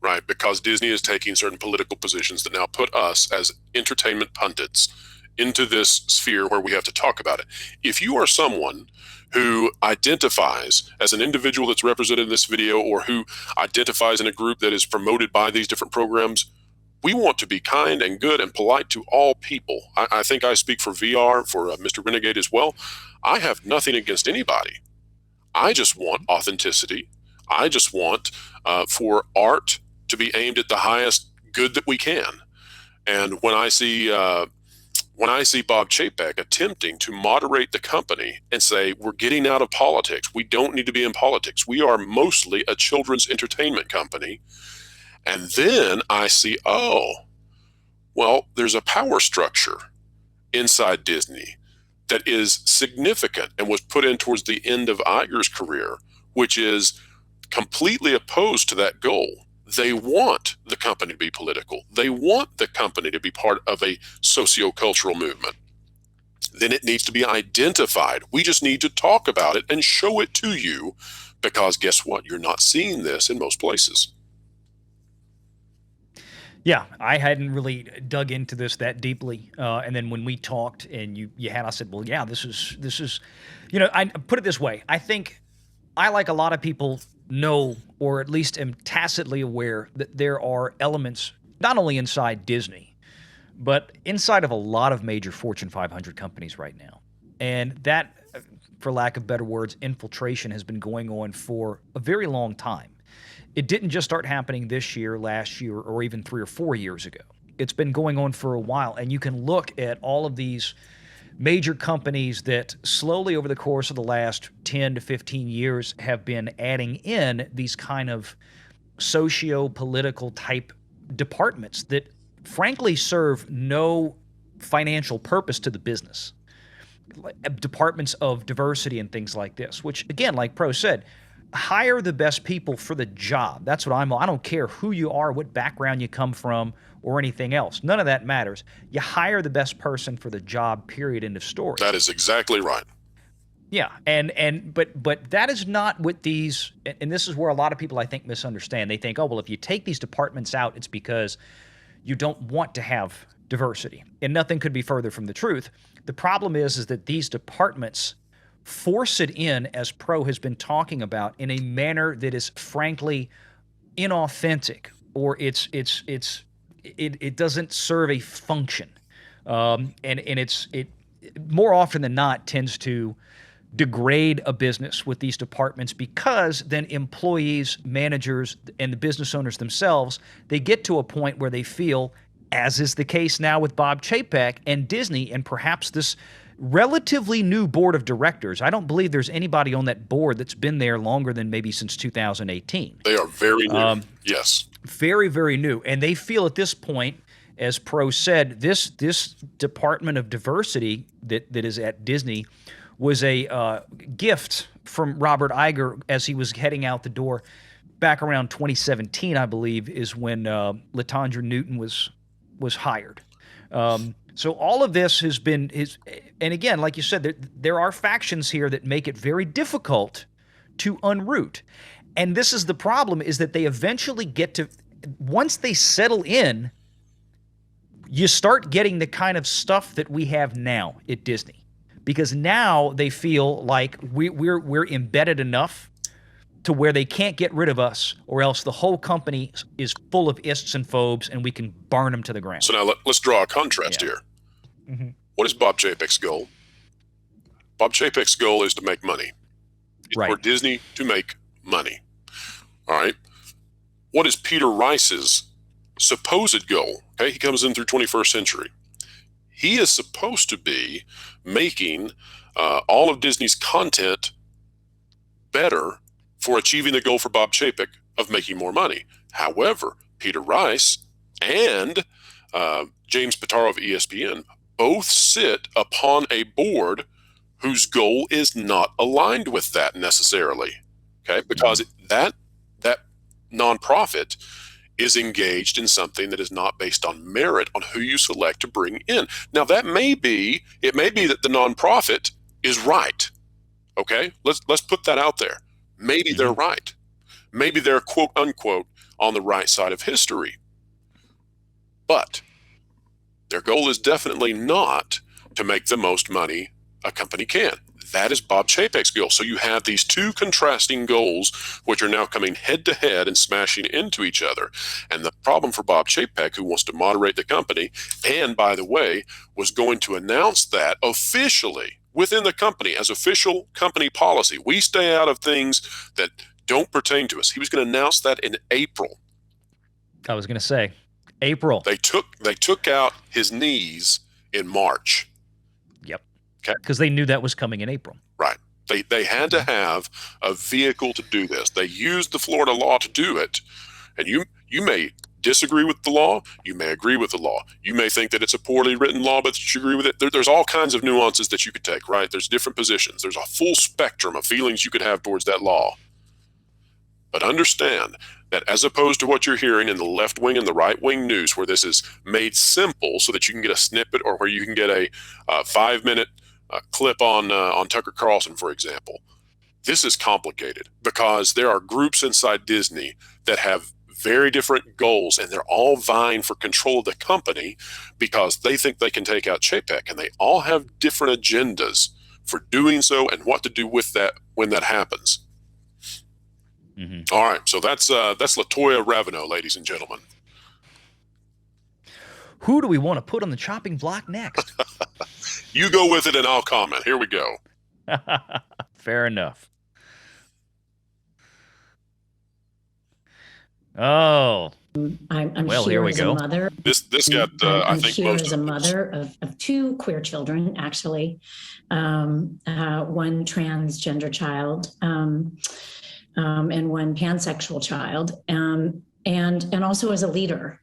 B: right, because Disney is taking certain political positions that now put us as entertainment pundits into this sphere where we have to talk about it. If you are someone who identifies as an individual that's represented in this video, or who identifies in a group that is promoted by these different programs, we want to be kind and good and polite to all people. I think I speak for VR, for Mr. Renegade as well. I have nothing against anybody. I just want authenticity. I just want for art to be aimed at the highest good that we can. And when I see Bob Chapek attempting to moderate the company and say, we're getting out of politics, we don't need to be in politics, we are mostly a children's entertainment company. And then I see, there's a power structure inside Disney that is significant and was put in towards the end of Iger's career, which is completely opposed to that goal. They want the company to be political. They want the company to be part of a socio-cultural movement. Then it needs to be identified. We just need to talk about it and show it to you, because guess what? You're not seeing this in most places.
A: Yeah, I hadn't really dug into this that deeply, and then when we talked and you had, I said, well, yeah, this is, I put it this way. I think I, like a lot of people, know, or at least am tacitly aware, that there are elements not only inside Disney, but inside of a lot of major Fortune 500 companies right now, And that, for lack of better words, infiltration has been going on for a very long time. It didn't just start happening this year, last year, or even 3 or 4 years ago. It's been going on for a while, and you can look at all of these major companies that slowly over the course of the last 10 to 15 years have been adding in these kind of socio-political type departments that frankly serve no financial purpose to the business. Departments of diversity and things like this, which again, like Pro said, hire the best people for the job. That's what I don't care who you are, what background you come from, or anything else. None of that matters. You hire the best person for the job, period, end of story.
B: That is exactly right.
A: Yeah, but that is not what these, and this is where a lot of people I think misunderstand. They think, oh, well, if you take these departments out, it's because you don't want to have diversity. And nothing could be further from the truth. The problem is that these departments force it in, as Pro has been talking about, in a manner that is frankly inauthentic, or it doesn't serve a function, and it more often than not tends to degrade a business with these departments, because then employees, managers, and the business owners themselves, they get to a point where they feel, as is the case now with Bob Chapek and Disney, and perhaps this relatively new board of directors. I don't believe there's anybody on that board that's been there longer than maybe since 2018.
B: They are very new. Yes.
A: Very, very new. And they feel at this point, as Pro said, this department of diversity that is at Disney was a gift from Robert Iger as he was heading out the door back around 2017, I believe, is when Latondra Newton was hired. So all of this has been and again, like you said, there are factions here that make it very difficult to unroot. And this is the problem, is that they eventually get to, once they settle in, you start getting the kind of stuff that we have now at Disney. Because now they feel like we're embedded enough to where they can't get rid of us, or else the whole company is full of ists and phobes and we can burn them to the ground.
B: So now let's draw a contrast here.
A: Mm-hmm.
B: What is Bob Chapek's goal? Bob Chapek's goal is to make money. It's
A: right.
B: for Disney to make money. All right. What is Peter Rice's supposed goal? Okay, he comes in through 21st century. He is supposed to be making all of Disney's content better for achieving the goal for Bob Chapek of making more money. However, Peter Rice and James Pitaro of ESPN both sit upon a board whose goal is not aligned with that necessarily. Okay, because that nonprofit is engaged in something that is not based on merit on who you select to bring in. Now, it may be that the nonprofit is right. Okay, let's put that out there. Maybe they're right. Maybe they're quote unquote on the right side of history. But their goal is definitely not to make the most money a company can. That is Bob Chapek's goal. So you have these two contrasting goals, which are now coming head to head and smashing into each other. And the problem for Bob Chapek, who wants to moderate the company, and by the way, was going to announce that officially within the company as official company policy. We stay out of things that don't pertain to us. He was going to announce that in April.
A: I was going to say April.
B: They took out his knees in March.
A: Yep.
B: Okay.
A: Because they knew that was coming in April.
B: Right. They had to have a vehicle to do this. They used the Florida law to do it. And you may disagree with the law. You may agree with the law. You may think that it's a poorly written law, but you agree with it. There's all kinds of nuances that you could take, right? There's different positions. There's a full spectrum of feelings you could have towards that law. But understand that as opposed to what you're hearing in the left wing and the right wing news, where this is made simple so that you can get a snippet, or where you can get a 5-minute clip on Tucker Carlson, for example, this is complicated because there are groups inside Disney that have very different goals, and they're all vying for control of the company because they think they can take out Chapek, and they all have different agendas for doing so and what to do with that when that happens.
A: Mm-hmm.
B: All right, so that's Latoya Ravenel, ladies and gentlemen.
A: Who do we want to put on the chopping block next?
B: You go with it and I'll comment. Here we go.
A: Fair enough.
E: I'm
A: well,
E: here
A: here we
E: as
A: go.
E: a mother.
B: This got, I think,
E: here
B: most
E: as a mother of two queer children, actually, one transgender child, and one pansexual child, and also as a leader.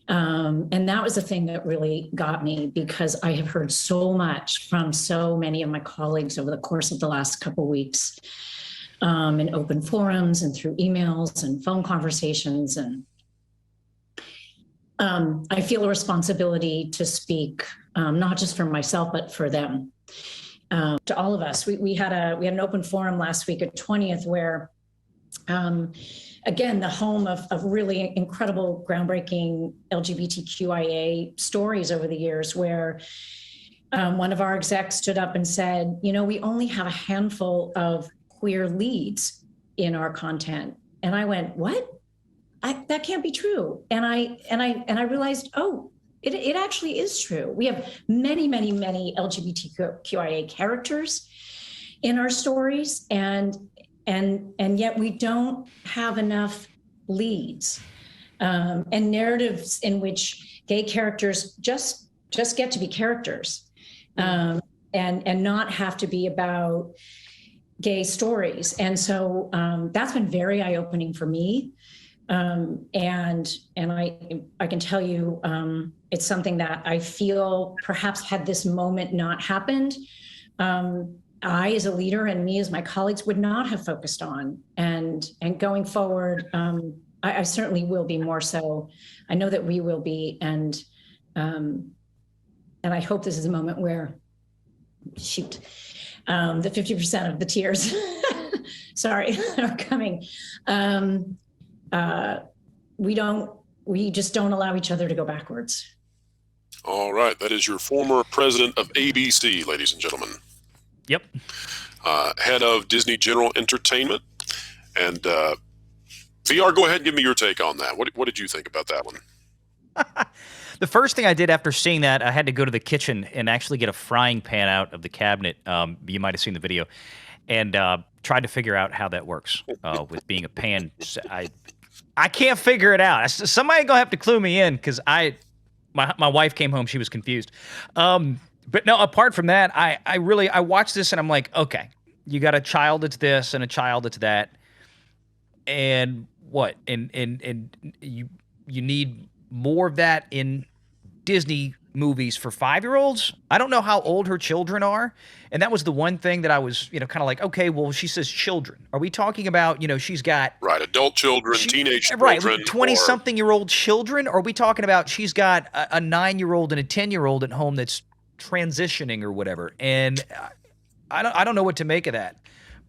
E: And that was the thing that really got me, because I have heard so much from so many of my colleagues over the course of the last couple of weeks, in open forums and through emails and phone conversations. And I feel a responsibility to speak, not just for myself, but for them, to all of us. We had an open forum last week at 20th where, again, the home of really incredible, groundbreaking LGBTQIA stories over the years, where one of our execs stood up and said, we only have a handful of queer leads in our content. And I went, what? That can't be true. And I realized, it actually is true. We have many, many, many LGBTQIA characters in our stories, and yet we don't have enough leads, and narratives in which gay characters just get to be characters, and not have to be about gay stories. And so that's been very eye-opening for me. And I can tell you, it's something that I feel perhaps had this moment not happened, I, as a leader, and me as my colleagues, would not have focused on. And going forward, I certainly will be more so. I know that we will be. And I hope this is a moment where, the 50% of the tears, sorry, are coming. We just don't allow each other to go backwards.
B: All right. That is your former president of ABC, ladies and gentlemen.
A: Yep.
B: Head of Disney General Entertainment. And VR, go ahead and give me your take on that. What did you think about that one?
A: The first thing I did after seeing that, I had to go to the kitchen and actually get a frying pan out of the cabinet. You might have seen the video. And tried to figure out how that works with being a pan. I can't figure it out. Somebody gonna have to clue me in, because my wife came home. She was confused. But no, apart from that, I watched this and I'm like, okay, you got a child that's this and a child that's that, and what? And you need more of that in Disney movies for 5-year-olds. I don't know how old her children are, and that was the one thing that I was, kind of like, okay, well, she says children. Are we talking about, she's got
B: adult children, teenage
A: right,
B: children,
A: 20-something-year-old children? Or are we talking about she's got a 9-year-old and a 10-year-old at home that's transitioning or whatever? And I don't know what to make of that.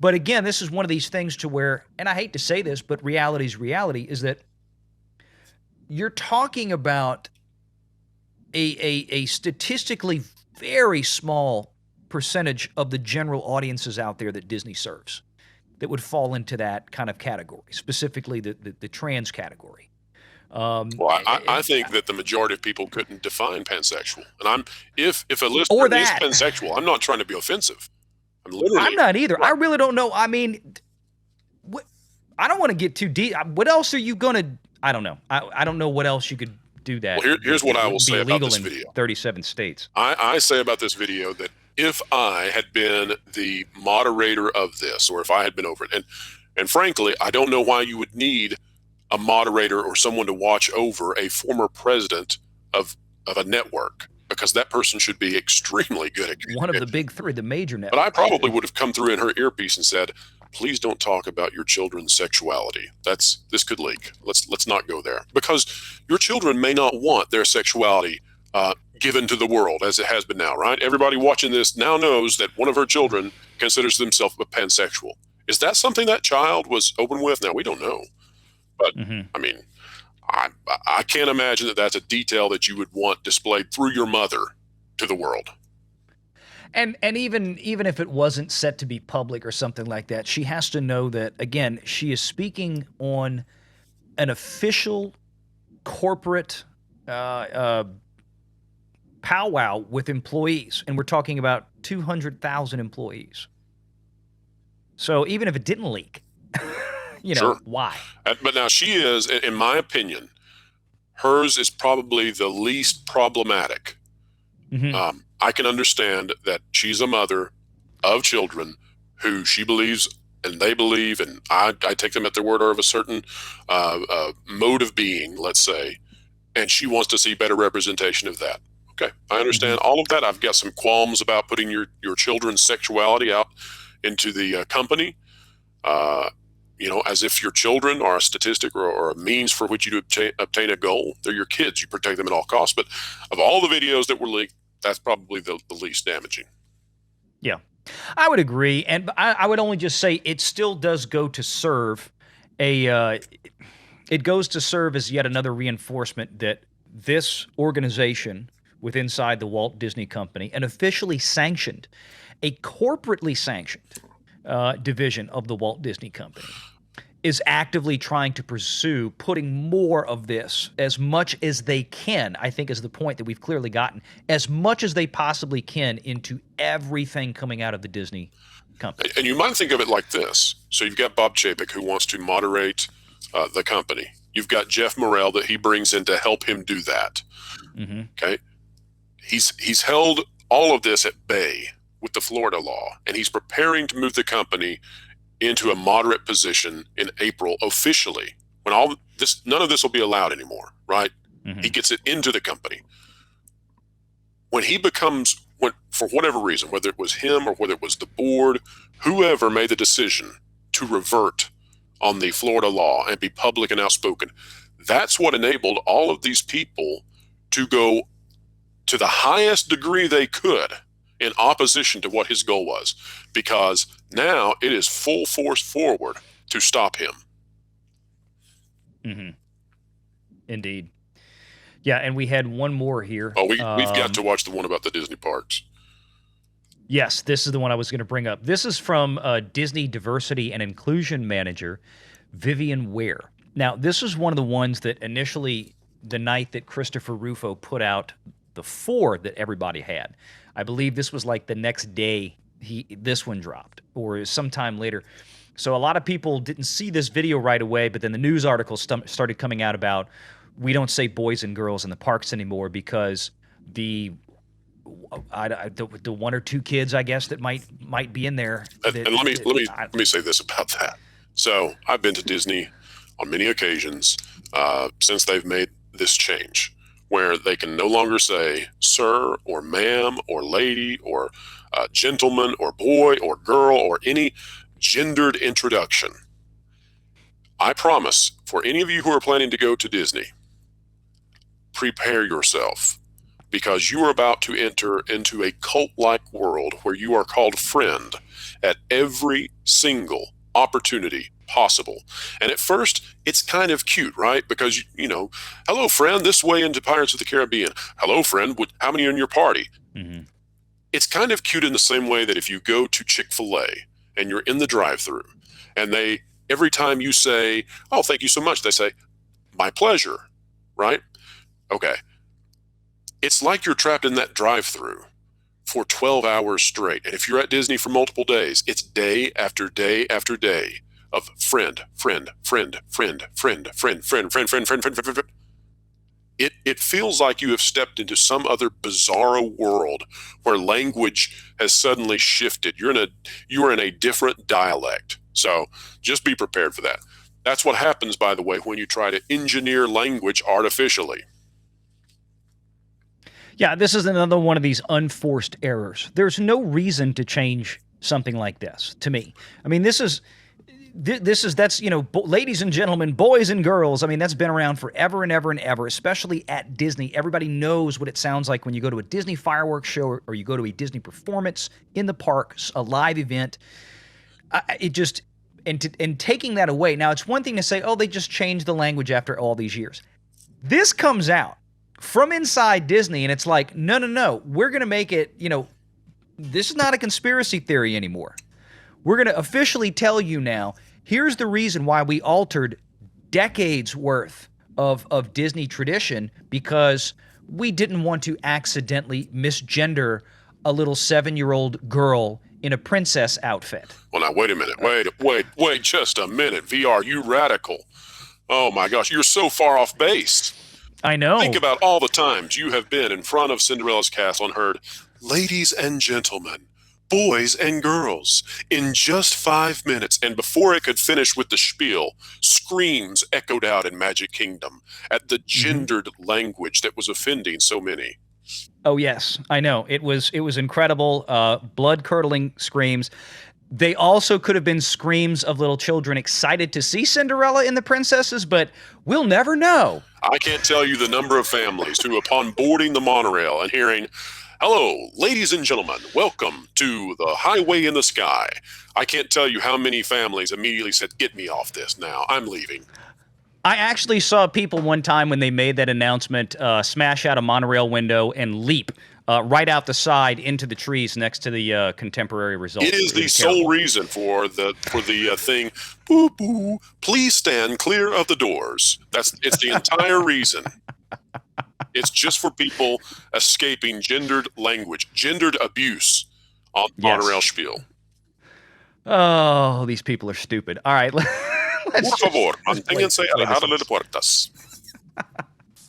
A: But again, this is one of these things to where, and I hate to say this, but reality's reality, is that you're talking about a statistically very small percentage of the general audiences out there that Disney serves that would fall into that kind of category, specifically the trans category.
B: Well, I think that the majority of people couldn't define pansexual. And if a listener is pansexual, I'm not trying to be offensive. I'm
A: not either. I really don't know. I mean, I don't want to get too deep. What else are you going to? I don't know. I don't know what else you could do that.
B: Well, here's what I will say about this video.
A: 37 states.
B: I say about this video that if I had been the moderator of this, or if I had been over it, and frankly, I don't know why you would need a moderator or someone to watch over a former president of a network, because that person should be extremely good at
A: one of the big three, the major networks.
B: But I probably would have come through in her earpiece and said, please don't talk about your children's sexuality. This could leak. Let's not go there, because your children may not want their sexuality given to the world as it has been now, right? Everybody watching this now knows that one of her children considers themselves a pansexual. Is that something that child was open with? Now, we don't know. But, I mean, I can't imagine that that's a detail that you would want displayed through your mother to the world.
A: And even if it wasn't set to be public or something like that, she has to know that, again, she is speaking on an official corporate powwow with employees, and we're talking about 200,000 employees. So even if it didn't leak,
B: Sure.
A: why?
B: But now she is, in my opinion, hers is probably the least problematic.
A: Mm-hmm.
B: I can understand that she's a mother of children who she believes and they believe, and I take them at their word, are of a certain mode of being, let's say, and she wants to see better representation of that. Okay, I understand all of that. I've got some qualms about putting your children's sexuality out into the company, as if your children are a statistic or a means for which you to obtain a goal. They're your kids. You protect them at all costs. But of all the videos that were leaked, that's probably the least damaging.
A: Yeah, I would agree. And I would only just say it still does go to serve it goes to serve as yet another reinforcement that this organization inside the Walt Disney Company, an officially sanctioned, a corporately sanctioned division of the Walt Disney Company, is actively trying to pursue putting more of this, as much as they can, I think is the point that we've clearly gotten, as much as they possibly can into everything coming out of the Disney Company.
B: And you might think of it like this. So you've got Bob Chapek, who wants to moderate the company. You've got Jeff Morrell that he brings in to help him do that.
A: Mm-hmm.
B: Okay. He's held all of this at bay with the Florida law, and he's preparing to move the company into a moderate position in April officially, when none of this will be allowed anymore, right?
A: Mm-hmm.
B: He gets it into the company. When for whatever reason, whether it was him or whether it was the board, whoever made the decision to revert on the Florida law and be public and outspoken, that's what enabled all of these people to go to the highest degree they could in opposition to what his goal was, because now it is full force forward to stop him.
A: Mm-hmm. Indeed. Yeah, and we had one more here.
B: Oh, we've got to watch the one about the Disney parks.
A: Yes, this is the one I was going to bring up. This is from Disney Diversity and Inclusion Manager, Vivian Ware. Now, this is one of the ones that initially, the night that Christopher Rufo put out the 4 that everybody had, I believe this was like the next day this one dropped, or sometime later. So a lot of people didn't see this video right away, but then the news articles started coming out about, we don't say boys and girls in the parks anymore because the 1 or 2 kids, I guess, that might be in there.
B: And let me say this about that. So I've been to Disney on many occasions since they've made this change, where they can no longer say sir or ma'am or lady or gentleman or boy or girl or any gendered introduction. I promise, for any of you who are planning to go to Disney, prepare yourself, because you are about to enter into a cult-like world where you are called friend at every single opportunity possible. And at first, it's kind of cute, right? Because, hello, friend, this way into Pirates of the Caribbean. Hello, friend, how many are in your party?
A: Mm-hmm.
B: It's kind of cute in the same way that if you go to Chick-fil-A and you're in the drive-thru, and every time you say, oh, thank you so much, they say, my pleasure, right? Okay. It's like you're trapped in that drive-thru for 12 hours straight. And if you're at Disney for multiple days, it's day after day after day of friend. It feels like you have stepped into some other bizarro world where language has suddenly shifted. You are in a different dialect. So just be prepared for that. That's what happens, by the way, when you try to engineer language artificially.
A: Yeah, this is another one of these unforced errors. There's no reason to change something like this, to me. I mean, that's, ladies and gentlemen, boys and girls. I mean, that's been around forever and ever and ever, especially at Disney. Everybody knows what it sounds like when you go to a Disney fireworks show or you go to a Disney performance in the parks, a live event. And taking that away. Now, it's one thing to say, oh, they just changed the language after all these years. This comes out from inside Disney, and it's like, no, we're going to make it, this is not a conspiracy theory anymore. We're going to officially tell you now, here's the reason why we altered decades worth of Disney tradition, because we didn't want to accidentally misgender a little 7-year-old girl in a princess outfit.
B: Well, now, wait a minute. Wait just a minute. VR, you radical. Oh, my gosh. You're so far off base.
A: I know.
B: Think about all the times you have been in front of Cinderella's castle and heard, ladies and gentlemen, boys and girls, in just 5 minutes. And before it could finish with the spiel, screams echoed out in Magic Kingdom at the gendered language that was offending so many.
A: Oh, yes, I know. It was incredible, blood-curdling screams. They also could have been screams of little children excited to see Cinderella and the princesses, but we'll never know.
B: I can't tell you the number of families who, upon boarding the monorail and hearing, hello, ladies and gentlemen, welcome to the highway in the sky. I can't tell you how many families immediately said, get me off this now. I'm leaving.
A: I actually saw people one time when they made that announcement smash out a monorail window and leap right out the side into the trees next to the contemporary results.
B: It is the sole reason for the thing. Boo boo! Please stand clear of the doors. It's the entire reason. It's just for people escaping gendered language, gendered abuse on the monorail spiel.
A: Oh, these people are stupid. All right.
B: Por favor, manténganse alejado de las puertas.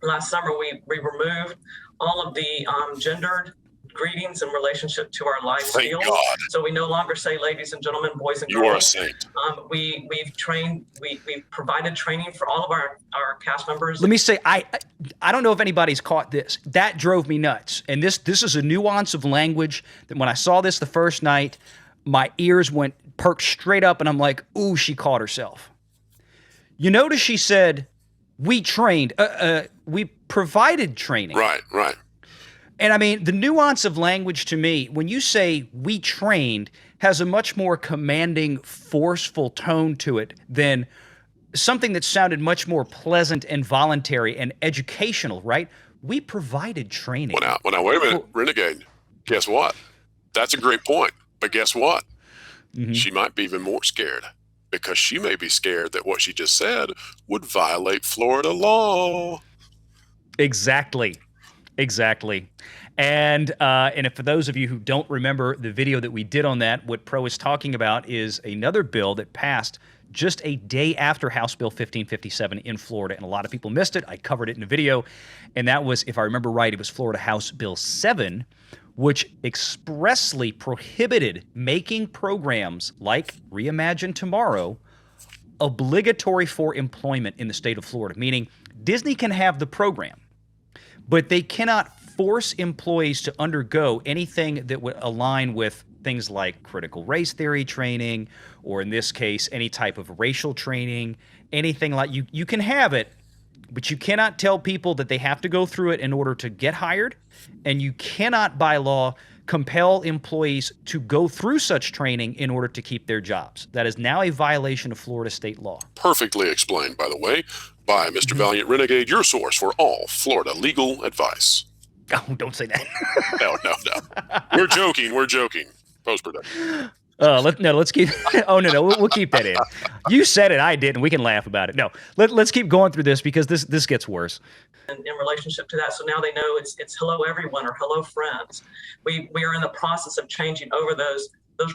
F: Last summer, we removed all of the gendered greetings in relationship to our live
B: Thank
F: spiel.
B: God.
F: So we no longer say ladies and gentlemen, boys and girls.
B: You are a saint.
F: We've provided training for all of our cast members.
A: Let me say, I don't know if anybody's caught this. That drove me nuts. And this is a nuance of language that when I saw this the first night, my ears went perked straight up, and I'm like, ooh, she caught herself. You notice she said, we trained, we provided training.
B: Right.
A: And I mean, the nuance of language to me, when you say we trained, has a much more commanding, forceful tone to it than something that sounded much more pleasant and voluntary and educational, right? We provided training.
B: Well, now, wait a minute, Renegade. Guess what? That's a great point. But guess what? She might be even more scared. Because she may be scared that what she just said would violate Florida law.
A: Exactly. And if for those of you who don't remember the video that we did on that, what Pro is talking about is another bill that passed just a day after House Bill 1557 in Florida, and a lot of people missed it. I covered it in a video, and that was, if I remember right, it was Florida House Bill 7, which expressly prohibited making programs like Reimagine Tomorrow obligatory for employment in the state of Florida, meaning Disney can have the program, but they cannot force employees to undergo anything that would align with things like critical race theory training, or in this case, any type of racial training, anything like you can have it, but you cannot tell people that they have to go through it in order to get hired, and you cannot, by law, compel employees to go through such training in order to keep their jobs. That is now a violation of Florida state law. Perfectly
B: explained, by the way, by Mr. Valliant Renegade, your source for all Florida legal advice.
A: Oh, don't say that.
B: No. We're joking. Post-production.
A: Let's keep. Oh no, we'll keep that in. You said it, I didn't. We can laugh about it. No, let's keep going through this because this gets worse.
F: In relationship to that, so now they know it's hello everyone or hello friends. We are in the process of changing over those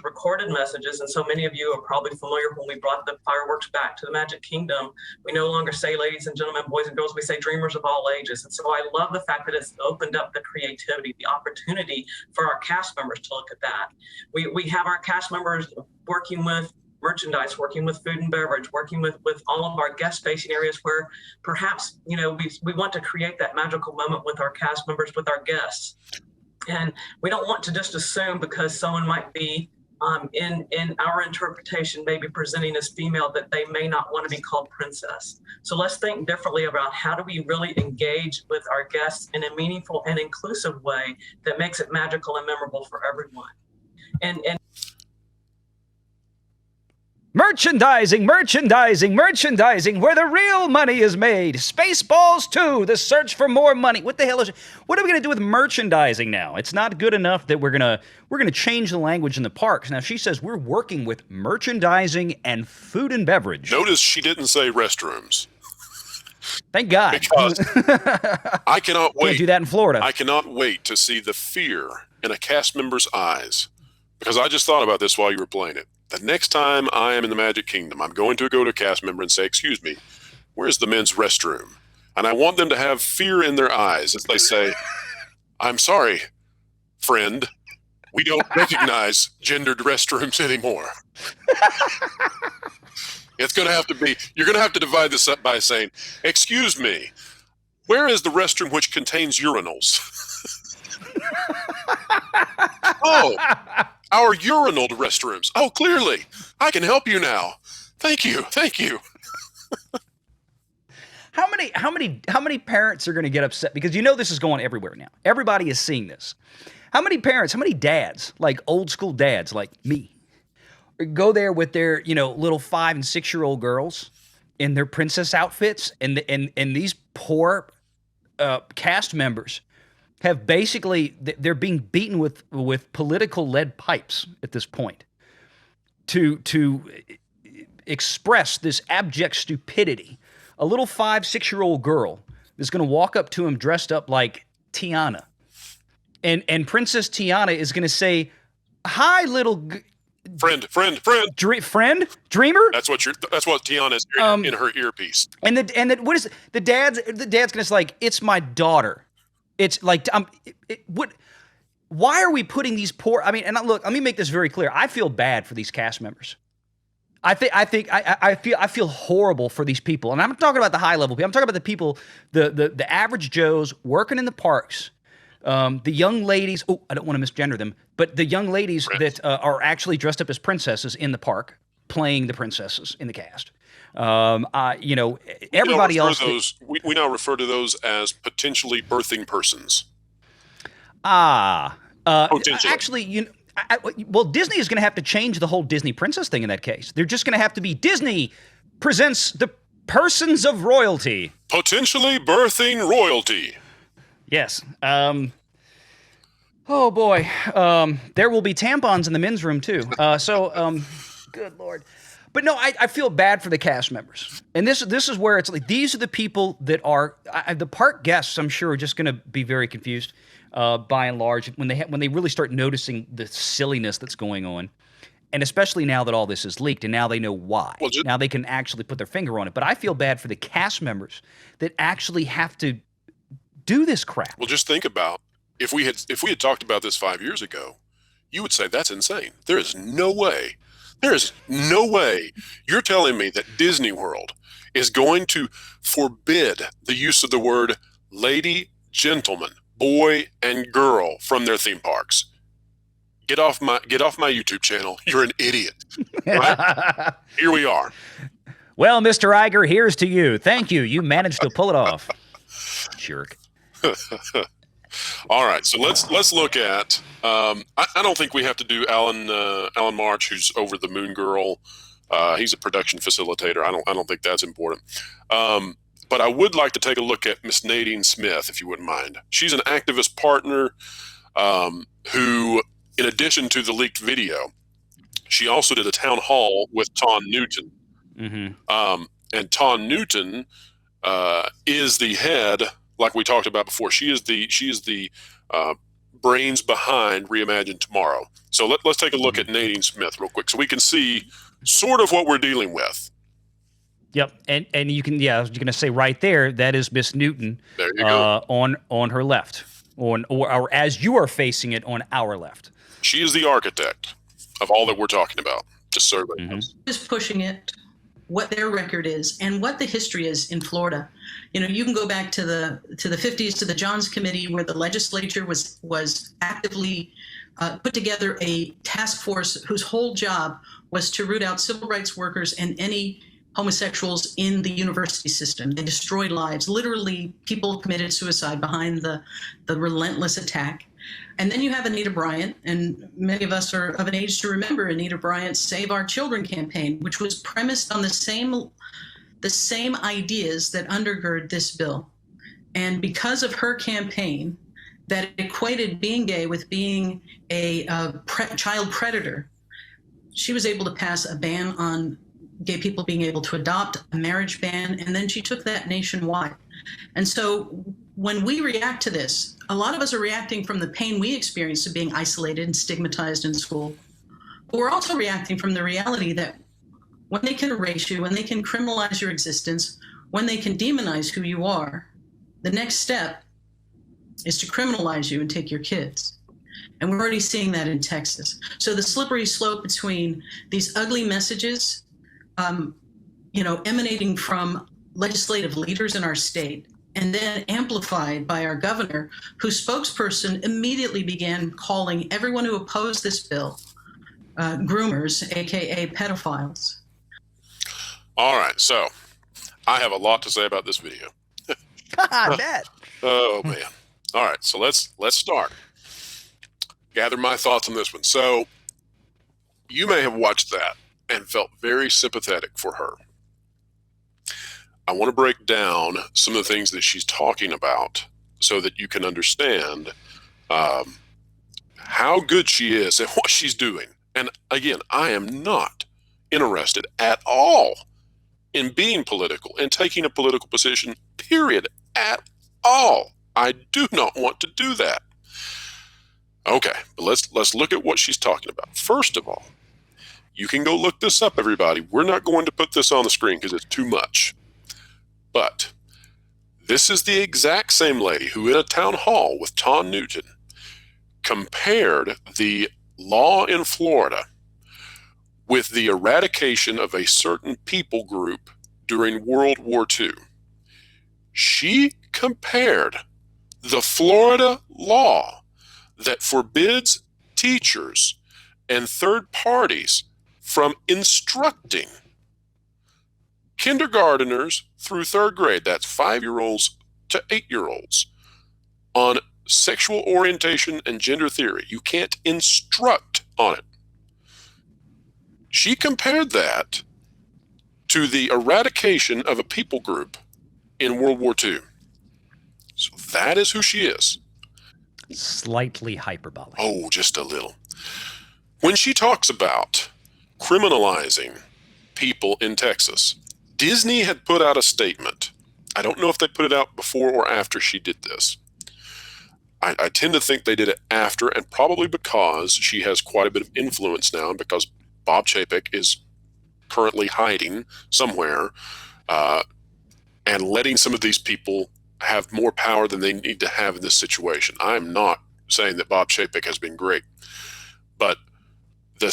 F: recorded messages, and so many of you are probably familiar when we brought the fireworks back to the Magic Kingdom. We no longer say ladies and gentlemen, boys and girls. We say dreamers of all ages, and so I love the fact that it's opened up the creativity, the opportunity for our cast members to look at that. We have our cast members working with merchandise, working with food and beverage, working with all of our guest-facing areas where perhaps, we want to create that magical moment with our cast members, with our guests. And we don't want to just assume because someone might be in our interpretation, maybe presenting as female, that they may not want to be called princess. So let's think differently about how do we really engage with our guests in a meaningful and inclusive way that makes it magical and memorable for everyone. And
A: Merchandising, where the real money is made. Spaceballs 2, the search for more money. What the hell what are we going to do with merchandising now? It's not good enough that we're going to change the language in the parks. Now, she says we're working with merchandising and food and beverage.
B: Notice she didn't say restrooms.
A: Thank God.
B: Because I cannot wait.
A: Can't do that in Florida.
B: I cannot wait to see the fear in a cast member's eyes. Because I just thought about this while you were playing it. The next time I am in the Magic Kingdom, I'm going to go to a cast member and say, "Excuse me, where's the men's restroom?" And I want them to have fear in their eyes as they say, "I'm sorry, friend. We don't recognize gendered restrooms anymore." It's going to have to be, you're going to have to divide this up by saying, "Excuse me, where is the restroom which contains urinals?" "Oh, our urinal restrooms. Oh, clearly. I can help you now. Thank you. Thank you."
A: How many parents are going to get upset? Because you know this is going everywhere now. Everybody is seeing this. How many parents, how many dads, like old school dads like me, go there with their, little 5 and 6 year old girls in their princess outfits, and these poor cast members have basically, they're being beaten with political lead pipes at this point to express this abject stupidity. A little 5, 6 year old girl is going to walk up to him dressed up like Tiana. And Princess Tiana is going to say, "Hi, little
B: Friend.
A: friend, dreamer."
B: That's what Tiana is hearing in her earpiece.
A: And what is the dad's going to say, like, "It's my daughter." It's like, what? Why are we putting these poor? I mean, and look, let me make this very clear. I feel bad for these cast members. I feel horrible for these people, and I'm not talking about the high level people. I'm talking about the people, the average Joes working in the parks, the young ladies. Oh, I don't want to misgender them, but the young ladies that are actually dressed up as princesses in the park, playing the princesses in the cast. Everybody else.
B: We now refer to those as potentially birthing persons.
A: Potentially. Actually, well, Disney is going to have to change the whole Disney princess thing in that case. They're just going to have to be Disney presents the persons of royalty.
B: Potentially birthing royalty.
A: Yes. Oh boy. There will be tampons in the men's room too. Good Lord. But no, I feel bad for the cast members. And this is where it's like, these are the people that are, the park guests, I'm sure, are just going to be very confused by and large when they really start noticing the silliness that's going on. And especially now that all this is leaked and now they know why. Well, now they can actually put their finger on it. But I feel bad for the cast members that actually have to do this crap.
B: Well, just think about, if we had talked about this 5 years ago, you would say that's insane. There is no way you're telling me that Disney World is going to forbid the use of the word lady, gentleman, boy, and girl from their theme parks. Get off my YouTube channel. You're an idiot. Right? Here we are.
A: Well, Mr. Iger, here's to you. Thank you. You managed to pull it off. Jerk.
B: All right, so let's look at. I don't think we have to do Alan March, who's over the Moon Girl. He's a production facilitator. I don't think that's important. But I would like to take a look at Miss Nadine Smith, if you wouldn't mind. She's an activist partner who, in addition to the leaked video, she also did a town hall with Tawn Newton. Mm-hmm. And Tawn Newton is the head. Like we talked about before, she is the brains behind Reimagine Tomorrow. So let's take a look at Nadine Smith real quick, so we can see sort of what we're dealing with.
A: Yep, and you can, I was going to say right there, that is Miss Newton.
B: There you go.
A: On her left, or as you are facing it, on our left.
B: She is the architect of all that we're talking about. Just so everybody knows.
G: Just pushing it, what their record is, and what the history is in Florida. You can go back to the 50s, to the Johns Committee, where the legislature was actively put together a task force whose whole job was to root out civil rights workers and any homosexuals in the university system. They destroyed lives. Literally, people committed suicide behind the relentless attack. And then you have Anita Bryant, and many of us are of an age to remember Anita Bryant's Save Our Children campaign, which was premised on the same ideas that undergird this bill. And because of her campaign that equated being gay with being a child predator, she was able to pass a ban on gay people being able to adopt, a marriage ban, and then she took that nationwide. And so when we react to this, a lot of us are reacting from the pain we experienced of being isolated and stigmatized in school. But we're also reacting from the reality that when they can erase you, when they can criminalize your existence, when they can demonize who you are, the next step is to criminalize you and take your kids. And we're already seeing that in Texas. So the slippery slope between these ugly messages, emanating from legislative leaders in our state, and then amplified by our governor, whose spokesperson immediately began calling everyone who opposed this bill groomers, AKA pedophiles.
B: All right, so I have a lot to say about this video.
A: I bet.
B: Oh man! All right, so let's start. Gather my thoughts on this one. So you may have watched that and felt very sympathetic for her. I want to break down some of the things that she's talking about so that you can understand how good she is and what she's doing. And again, I am not interested at all in being political and taking a political position, period, at all. I do not want to do that. Okay, but let's look at what she's talking about. First of all, you can go look this up, everybody. We're not going to put this on the screen because it's too much. But this is the exact same lady who, in a town hall with Tom Newton, compared the law in Florida with the eradication of a certain people group during World War II. She compared the Florida law that forbids teachers and third parties from instructing kindergarteners through third grade, that's 5-year-olds to 8-year-olds, on sexual orientation and gender theory. You can't instruct on it. She compared that to the eradication of a people group in World War II. So that is who she is.
A: Slightly hyperbolic.
B: Oh, just a little. When she talks about criminalizing people in Texas, Disney had put out a statement. I don't know if they put it out before or after she did this. I tend to think they did it after, and probably because she has quite a bit of influence now, because Bob Chapek is currently hiding somewhere and letting some of these people have more power than they need to have in this situation. I'm not saying that Bob Chapek has been great, but the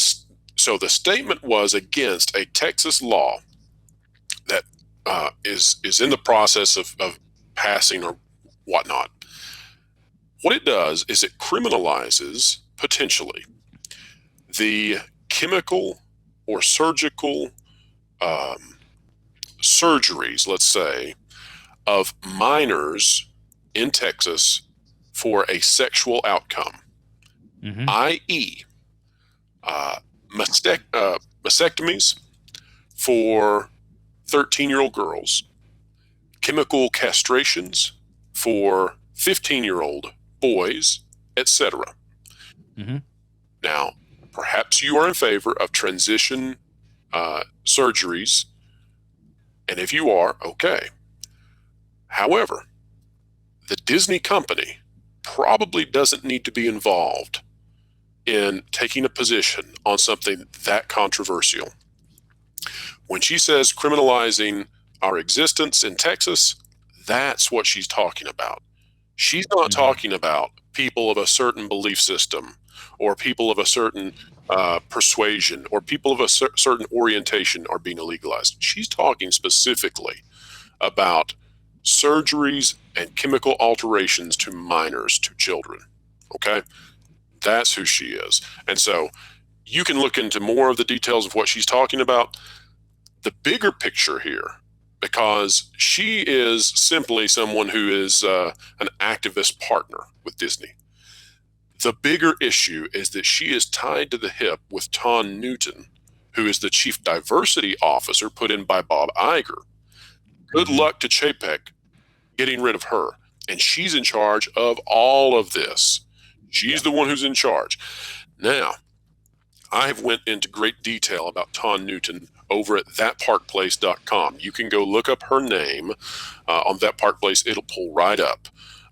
B: statement was against a Texas law that is in the process of passing or whatnot. What it does is it criminalizes, potentially, the chemical or surgical surgeries, let's say, of minors in Texas for a sexual outcome, i.e., mastectomies for 13-year-old girls, chemical castrations for 15-year-old boys, etc. Now, perhaps you are in favor of transition surgeries, and if you are, okay. However, the Disney company probably doesn't need to be involved in taking a position on something that controversial. When she says criminalizing our existence in Texas, that's what she's talking about. She's not talking about people of a certain belief system or people of a certain persuasion or people of a certain orientation are being illegalized. She's talking specifically about surgeries and chemical alterations to minors, to children. Okay? That's who she is. And so you can look into more of the details of what she's talking about. The bigger picture here, because she is simply someone who is an activist partner with Disney. The bigger issue is that she is tied to the hip with Tom Newton, who is the chief diversity officer put in by Bob Iger. Good luck to Chapek getting rid of her. And she's in charge of all of this. She's the one who's in charge. Now, I have went into great detail about Tawn Newton over at thatparkplace.com. You can go look up her name on That Park Place. It'll pull right up.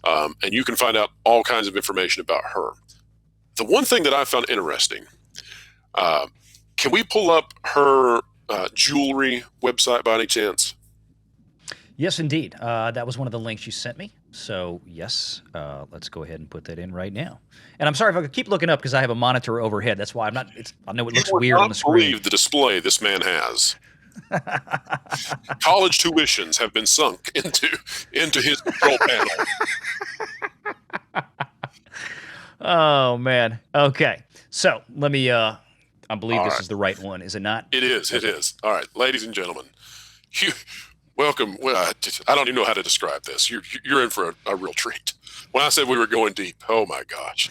B: And you can find out all kinds of information about her. The one thing that I found interesting, can we pull up her jewelry website by any chance?
A: Yes, indeed. That was one of the links you sent me. So, yes, let's go ahead and put that in right now. And I'm sorry if I keep looking up because I have a monitor overhead. That's why I'm not. I know it looks weird on the screen.
B: You would not believe the display this man has. College tuitions have been sunk into his control panel.
A: Oh man. Okay. So let me. I believe this is the right one, is it not?
B: It is. It is. All right, ladies and gentlemen, welcome. Well, I don't even know how to describe this. You're in for a real treat. When I said we were going deep, oh my gosh.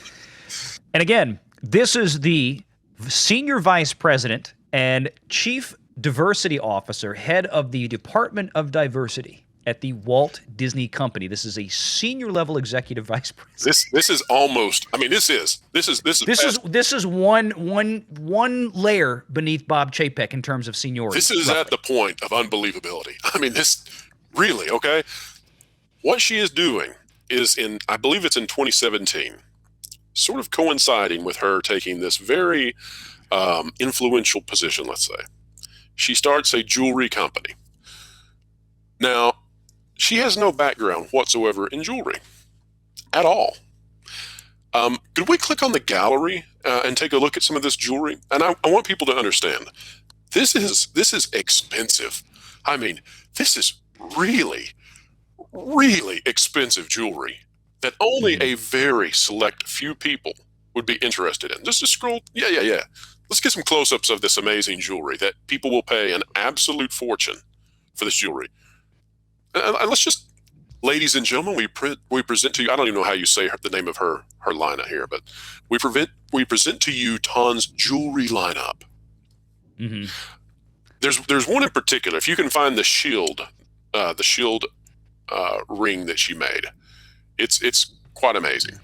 A: And again, this is the Senior Vice President and Chief Diversity Officer, head of the Department of Diversity at the Walt Disney Company. This is a senior level executive vice president.
B: This is almost. I mean, this is
A: one layer beneath Bob Chapek in terms of seniority.
B: This is roughly at the point of unbelievability. I mean, this really okay. What she is doing is I believe it's in 2017, sort of coinciding with her taking this very influential position, let's say. She starts a jewelry company. Now, she has no background whatsoever in jewelry at all. Could we click on the gallery and take a look at some of this jewelry? And I want people to understand, this is expensive. I mean, this is really, really expensive jewelry that only a very select few people would be interested in. Just to scroll, yeah. Let's get some close-ups of this amazing jewelry that people will pay an absolute fortune for this jewelry. And let's just, ladies and gentlemen, we present to you, I don't even know how you say the name of her lineup here, but we present to you Tawn's jewelry lineup. Mm-hmm. There's one in particular. If you can find the shield ring that she made, it's quite amazing.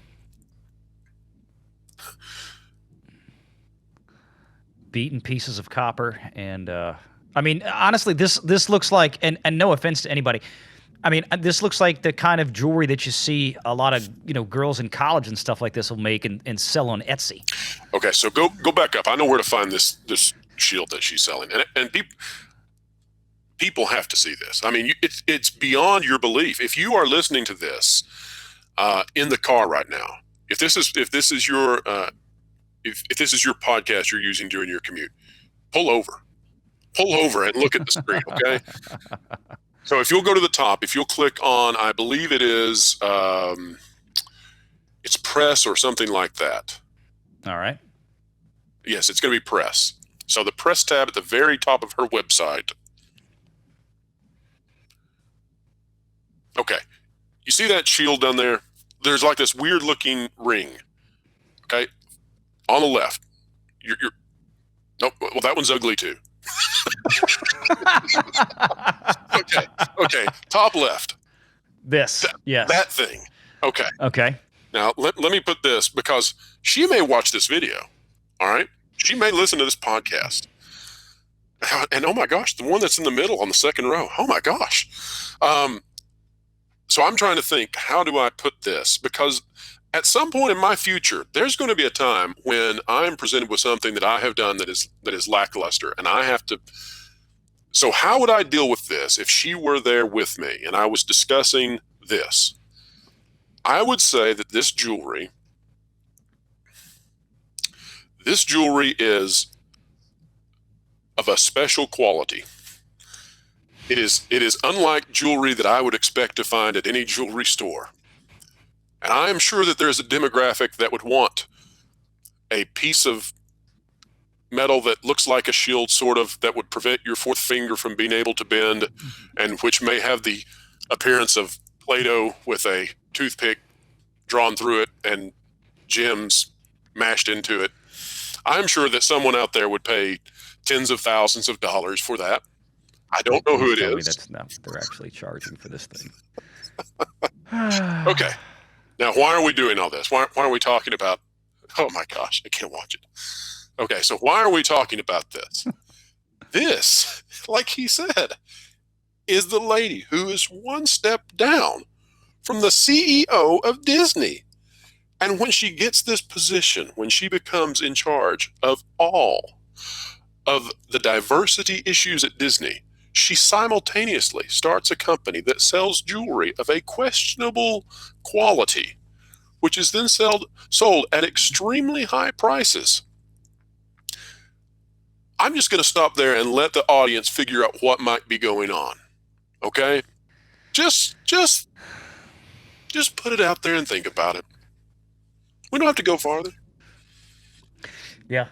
A: Beaten pieces of copper, and I mean, honestly, this looks like, and no offense to anybody, I mean, this looks like the kind of jewelry that you see a lot of girls in college and stuff like this will make and sell on Etsy.
B: Okay, so go back up. I know where to find this shield that she's selling, and people have to see this. I mean, it's beyond your belief. If you are listening to this in the car right now, if this is your podcast you're using during your commute, pull over and look at the screen, okay? So if you'll go to the top, if you'll click on, I believe it is, it's press or something like that.
A: All right.
B: Yes, it's going to be press. So the press tab at the very top of her website. Okay. You see that shield down there? There's like this weird looking ring. Okay. On the left. Nope. Well, that one's ugly too. Okay. Top left.
A: Yes.
B: That thing. Okay. Now, let me put this, because she may watch this video. All right. She may listen to this podcast. And oh my gosh, the one that's in the middle on the second row. Oh my gosh. So I'm trying to think, how do I put this? Because at some point in my future, there's going to be a time when I'm presented with something that I have done that is lackluster, and I have to. So how would I deal with this if she were there with me and I was discussing this? I would say that this jewelry is of a special quality. It is unlike jewelry that I would expect to find at any jewelry store. And I am sure that there's a demographic that would want a piece of metal that looks like a shield, sort of, that would prevent your fourth finger from being able to bend, and which may have the appearance of Play-Doh with a toothpick drawn through it and gems mashed into it. I'm sure that someone out there would pay tens of thousands of dollars for that. I don't know who it is.
A: That's not, they're actually charging for this thing.
B: Okay. Now, why are we doing all this? Why are we talking about, oh my gosh, I can't watch it. Okay, so why are we talking about this? This, like he said, is the lady who is one step down from the CEO of Disney. And when she gets this position, when she becomes in charge of all of the diversity issues at Disney, she simultaneously starts a company that sells jewelry of a questionable quality, which is then sold at extremely high prices. I'm just going to stop there and let the audience figure out what might be going on. Okay? Just put it out there and think about it. We don't have to go farther.
A: Yeah.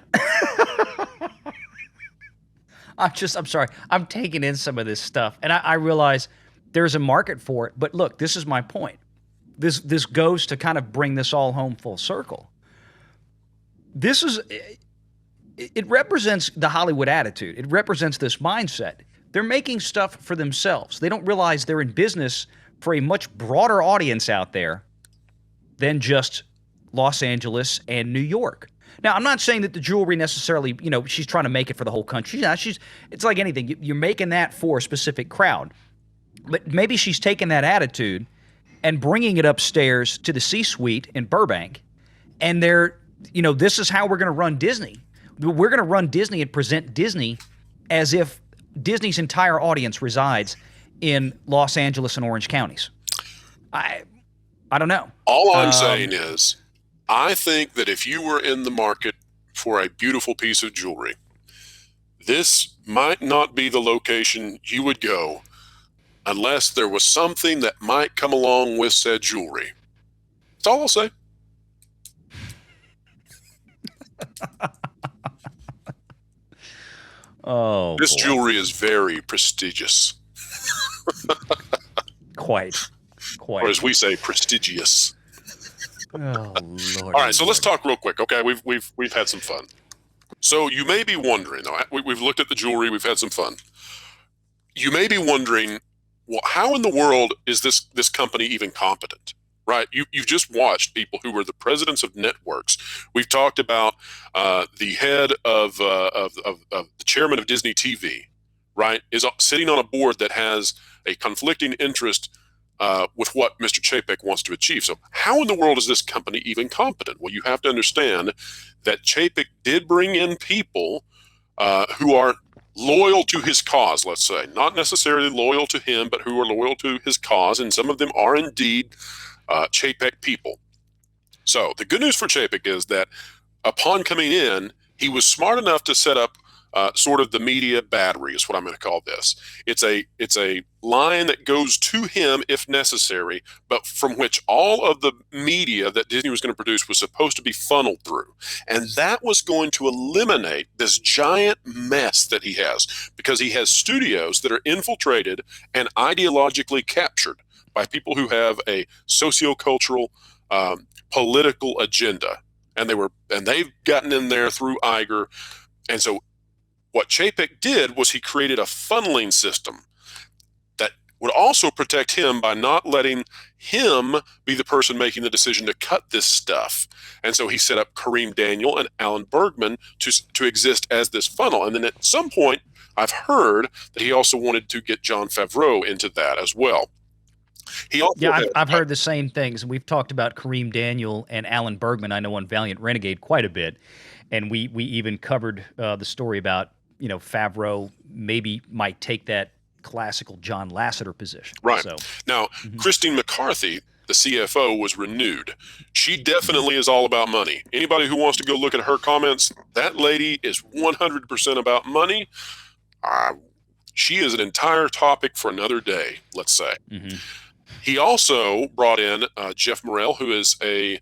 A: I'm sorry. I'm taking in some of this stuff, and I realize there's a market for it. But look, this is my point. This goes to kind of bring this all home full circle. It represents the Hollywood attitude. It represents this mindset. They're making stuff for themselves. They don't realize they're in business for a much broader audience out there than just Los Angeles and New York. Now, I'm not saying that the jewelry necessarily, she's trying to make it for the whole country. Yeah, it's like anything. You're making that for a specific crowd. But maybe she's taking that attitude and bringing it upstairs to the C-suite in Burbank. And this is how we're going to run Disney. We're going to run Disney and present Disney as if Disney's entire audience resides in Los Angeles and Orange counties. I don't know.
B: All I'm saying is, I think that if you were in the market for a beautiful piece of jewelry, this might not be the location you would go unless there was something that might come along with said jewelry. That's all I'll say.
A: Oh,
B: this
A: boy.
B: Jewelry is very prestigious.
A: Quite.
B: Or as we say, prestigious.
A: Oh, Lord.
B: All right, so let's talk real quick. Okay, we've had some fun. So you may be wondering, we've looked at the jewelry, we've had some fun. You may be wondering, well, how in the world is this company even competent? Right? You've just watched people who were the presidents of networks. We've talked about the head of the chairman of Disney TV, right, is sitting on a board that has a conflicting interest with what Mr. Chapek wants to achieve. So how in the world is this company even competent? Well, you have to understand that Chapek did bring in people who are loyal to his cause, let's say. Not necessarily loyal to him, but who are loyal to his cause, and some of them are indeed Chapek people. So the good news for Chapek is that upon coming in, he was smart enough to set up sort of the media battery is what I'm going to call this. It's a line that goes to him if necessary, but from which all of the media that Disney was going to produce was supposed to be funneled through. And that was going to eliminate this giant mess that he has, because he has studios that are infiltrated and ideologically captured by people who have a sociocultural, political agenda, and they've gotten in there through Iger. And so what Chapek did was he created a funneling system that would also protect him by not letting him be the person making the decision to cut this stuff. And so he set up Kareem Daniel and Alan Bergman to exist as this funnel. And then at some point, I've heard that he also wanted to get Jon Favreau into that as well.
A: I've heard the same things. We've talked about Kareem Daniel and Alan Bergman, I know, on Valiant Renegade quite a bit. And we even covered the story about, Favreau maybe might take that classical John Lasseter position.
B: Right.
A: So,
B: now, Christine McCarthy, the CFO, was renewed. She definitely is all about money. Anybody who wants to go look at her comments, that lady is 100% about money. She is an entire topic for another day, let's say. Mm-hmm. He also brought in Jeff Morrell, who is a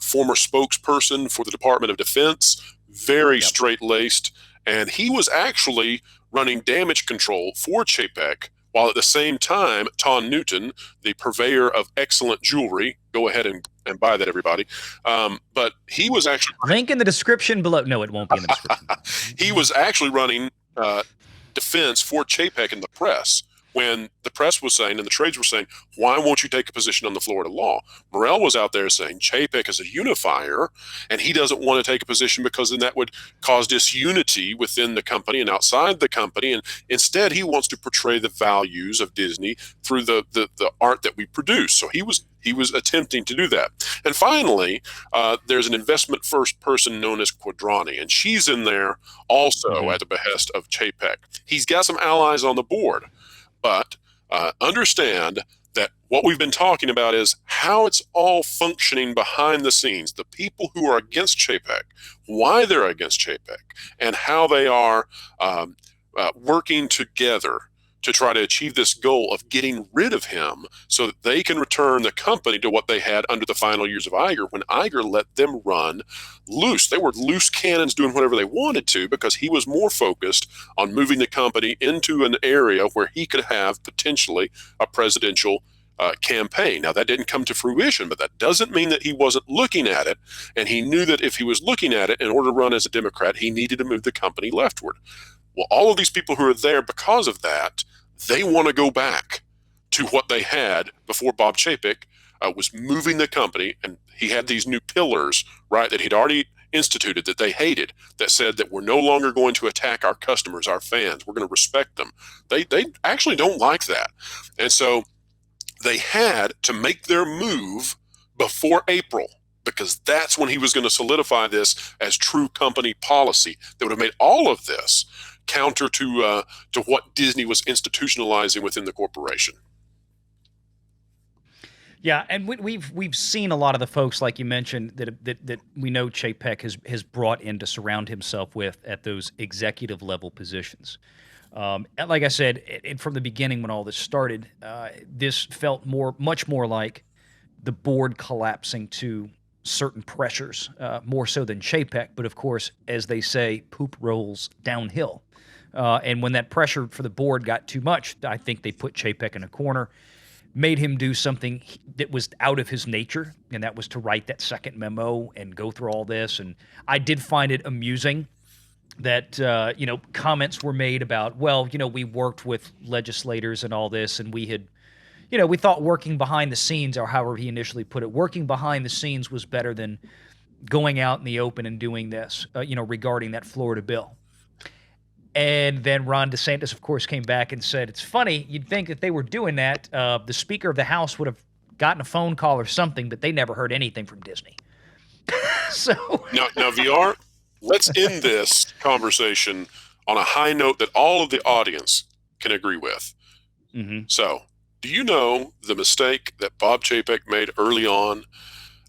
B: former spokesperson for the Department of Defense, very straight-laced, and he was actually running damage control for Chapek, while at the same time, Ton Newton, the purveyor of excellent jewelry, go ahead and buy that, everybody, but he was actually...
A: Link in the description below. No, it won't be in the description.
B: He was actually running defense for Chapek in the press, when the press was saying and the trades were saying, why won't you take a position on the Florida law? Morrell was out there saying Chapek is a unifier, and he doesn't want to take a position because then that would cause disunity within the company and outside the company. And instead, he wants to portray the values of Disney through the art that we produce. So he was attempting to do that. And finally, there's an investment first person known as Quadrani, and she's in there also at the behest of Chapek. He's got some allies on the board, but understand that what we've been talking about is how it's all functioning behind the scenes, the people who are against Chapek, why they're against Chapek, and how they are working together to try to achieve this goal of getting rid of him so that they can return the company to what they had under the final years of Iger, when Iger let them run loose. They were loose cannons doing whatever they wanted to because he was more focused on moving the company into an area where he could have potentially a presidential campaign. Now, that didn't come to fruition, but that doesn't mean that he wasn't looking at it. And he knew that if he was looking at it in order to run as a Democrat, he needed to move the company leftward. Well, all of these people who are there because of that, they want to go back to what they had before Bob Chapek was moving the company, and he had these new pillars, right, that he'd already instituted that they hated, that said that we're no longer going to attack our customers, our fans. We're going to respect them. They actually don't like that. And so they had to make their move before April, because that's when he was going to solidify this as true company policy that would have made all of this counter to what Disney was institutionalizing within the corporation.
A: Yeah, and we've seen a lot of the folks, like you mentioned, that we know Chapek has brought in to surround himself with at those executive level positions. And like I said, and from the beginning when all this started, this felt much more like the board collapsing to certain pressures, more so than Chapek. But of course, as they say, poop rolls downhill. And when that pressure for the board got too much, I think they put Chapek in a corner, made him do something that was out of his nature, and that was to write that second memo and go through all this. And I did find it amusing that, comments were made about, well, we worked with legislators and all this, and we had, we thought working behind the scenes, or however he initially put it, working behind the scenes was better than going out in the open and doing this, regarding that Florida bill. And then Ron DeSantis, of course, came back and said, it's funny, you'd think that they were doing that, the Speaker of the House would have gotten a phone call or something, but they never heard anything from Disney. So
B: now, VR, let's end this conversation on a high note that all of the audience can agree with.
A: Mm-hmm.
B: So, do you know the mistake that Bob Chapek made early on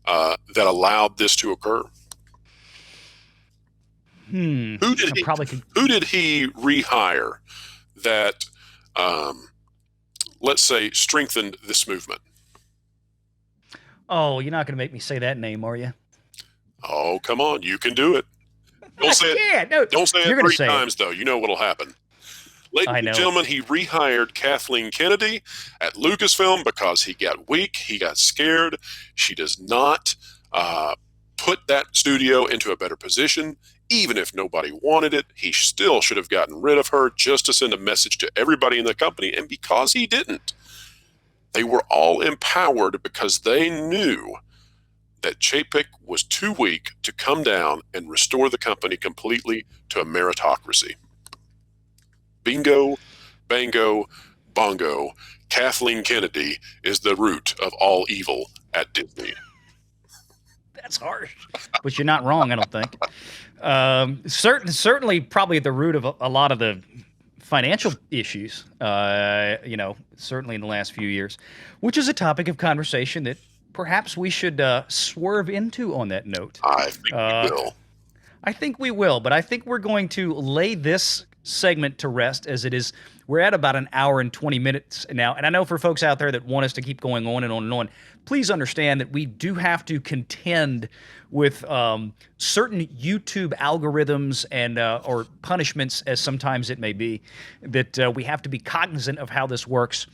B: that allowed this to occur? Who did he rehire that, let's say, strengthened this movement?
A: Oh, you're not going to make me say that name, are you?
B: Oh, come on. You can do it. Don't say it.
A: No,
B: don't say it 3 times, though. You know what'll happen. Ladies and gentlemen, he rehired Kathleen Kennedy at Lucasfilm because he got weak. He got scared. She does not put that studio into a better position. Even if nobody wanted it, he still should have gotten rid of her just to send a message to everybody in the company. And because he didn't, they were all empowered because they knew that Chapek was too weak to come down and restore the company completely to a meritocracy. Bingo, bango, bongo. Kathleen Kennedy is the root of all evil at Disney.
A: That's harsh, but you're not wrong, I don't think. Certainly probably the root of a lot of the financial issues, certainly in the last few years, which is a topic of conversation that perhaps we should swerve into on that note.
B: I think we will.
A: I think we will, but I think we're going to lay this segment to rest as it is. We're at about an hour and 20 minutes now, and I know for folks out there that want us to keep going on and on and on, please understand that we do have to contend with certain YouTube algorithms and or punishments, as sometimes it may be, that we have to be cognizant of how this works.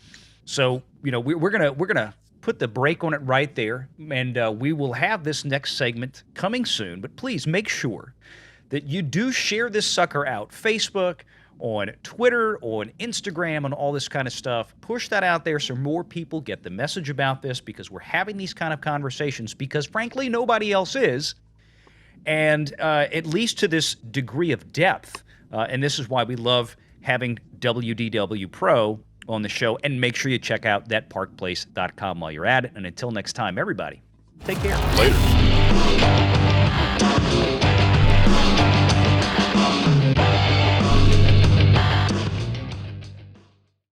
A: So, we're gonna put the brake on it right there, and we will have this next segment coming soon. But please make sure that you do share this sucker out, Facebook on Twitter, on Instagram, and all this kind of stuff. Push that out there so more people get the message about this, because we're having these kind of conversations because, frankly, nobody else is, and at least to this degree of depth. And this is why we love having WDW Pro on the show. And make sure you check out thatparkplace.com while you're at it. And until next time, everybody, take care.
B: Later.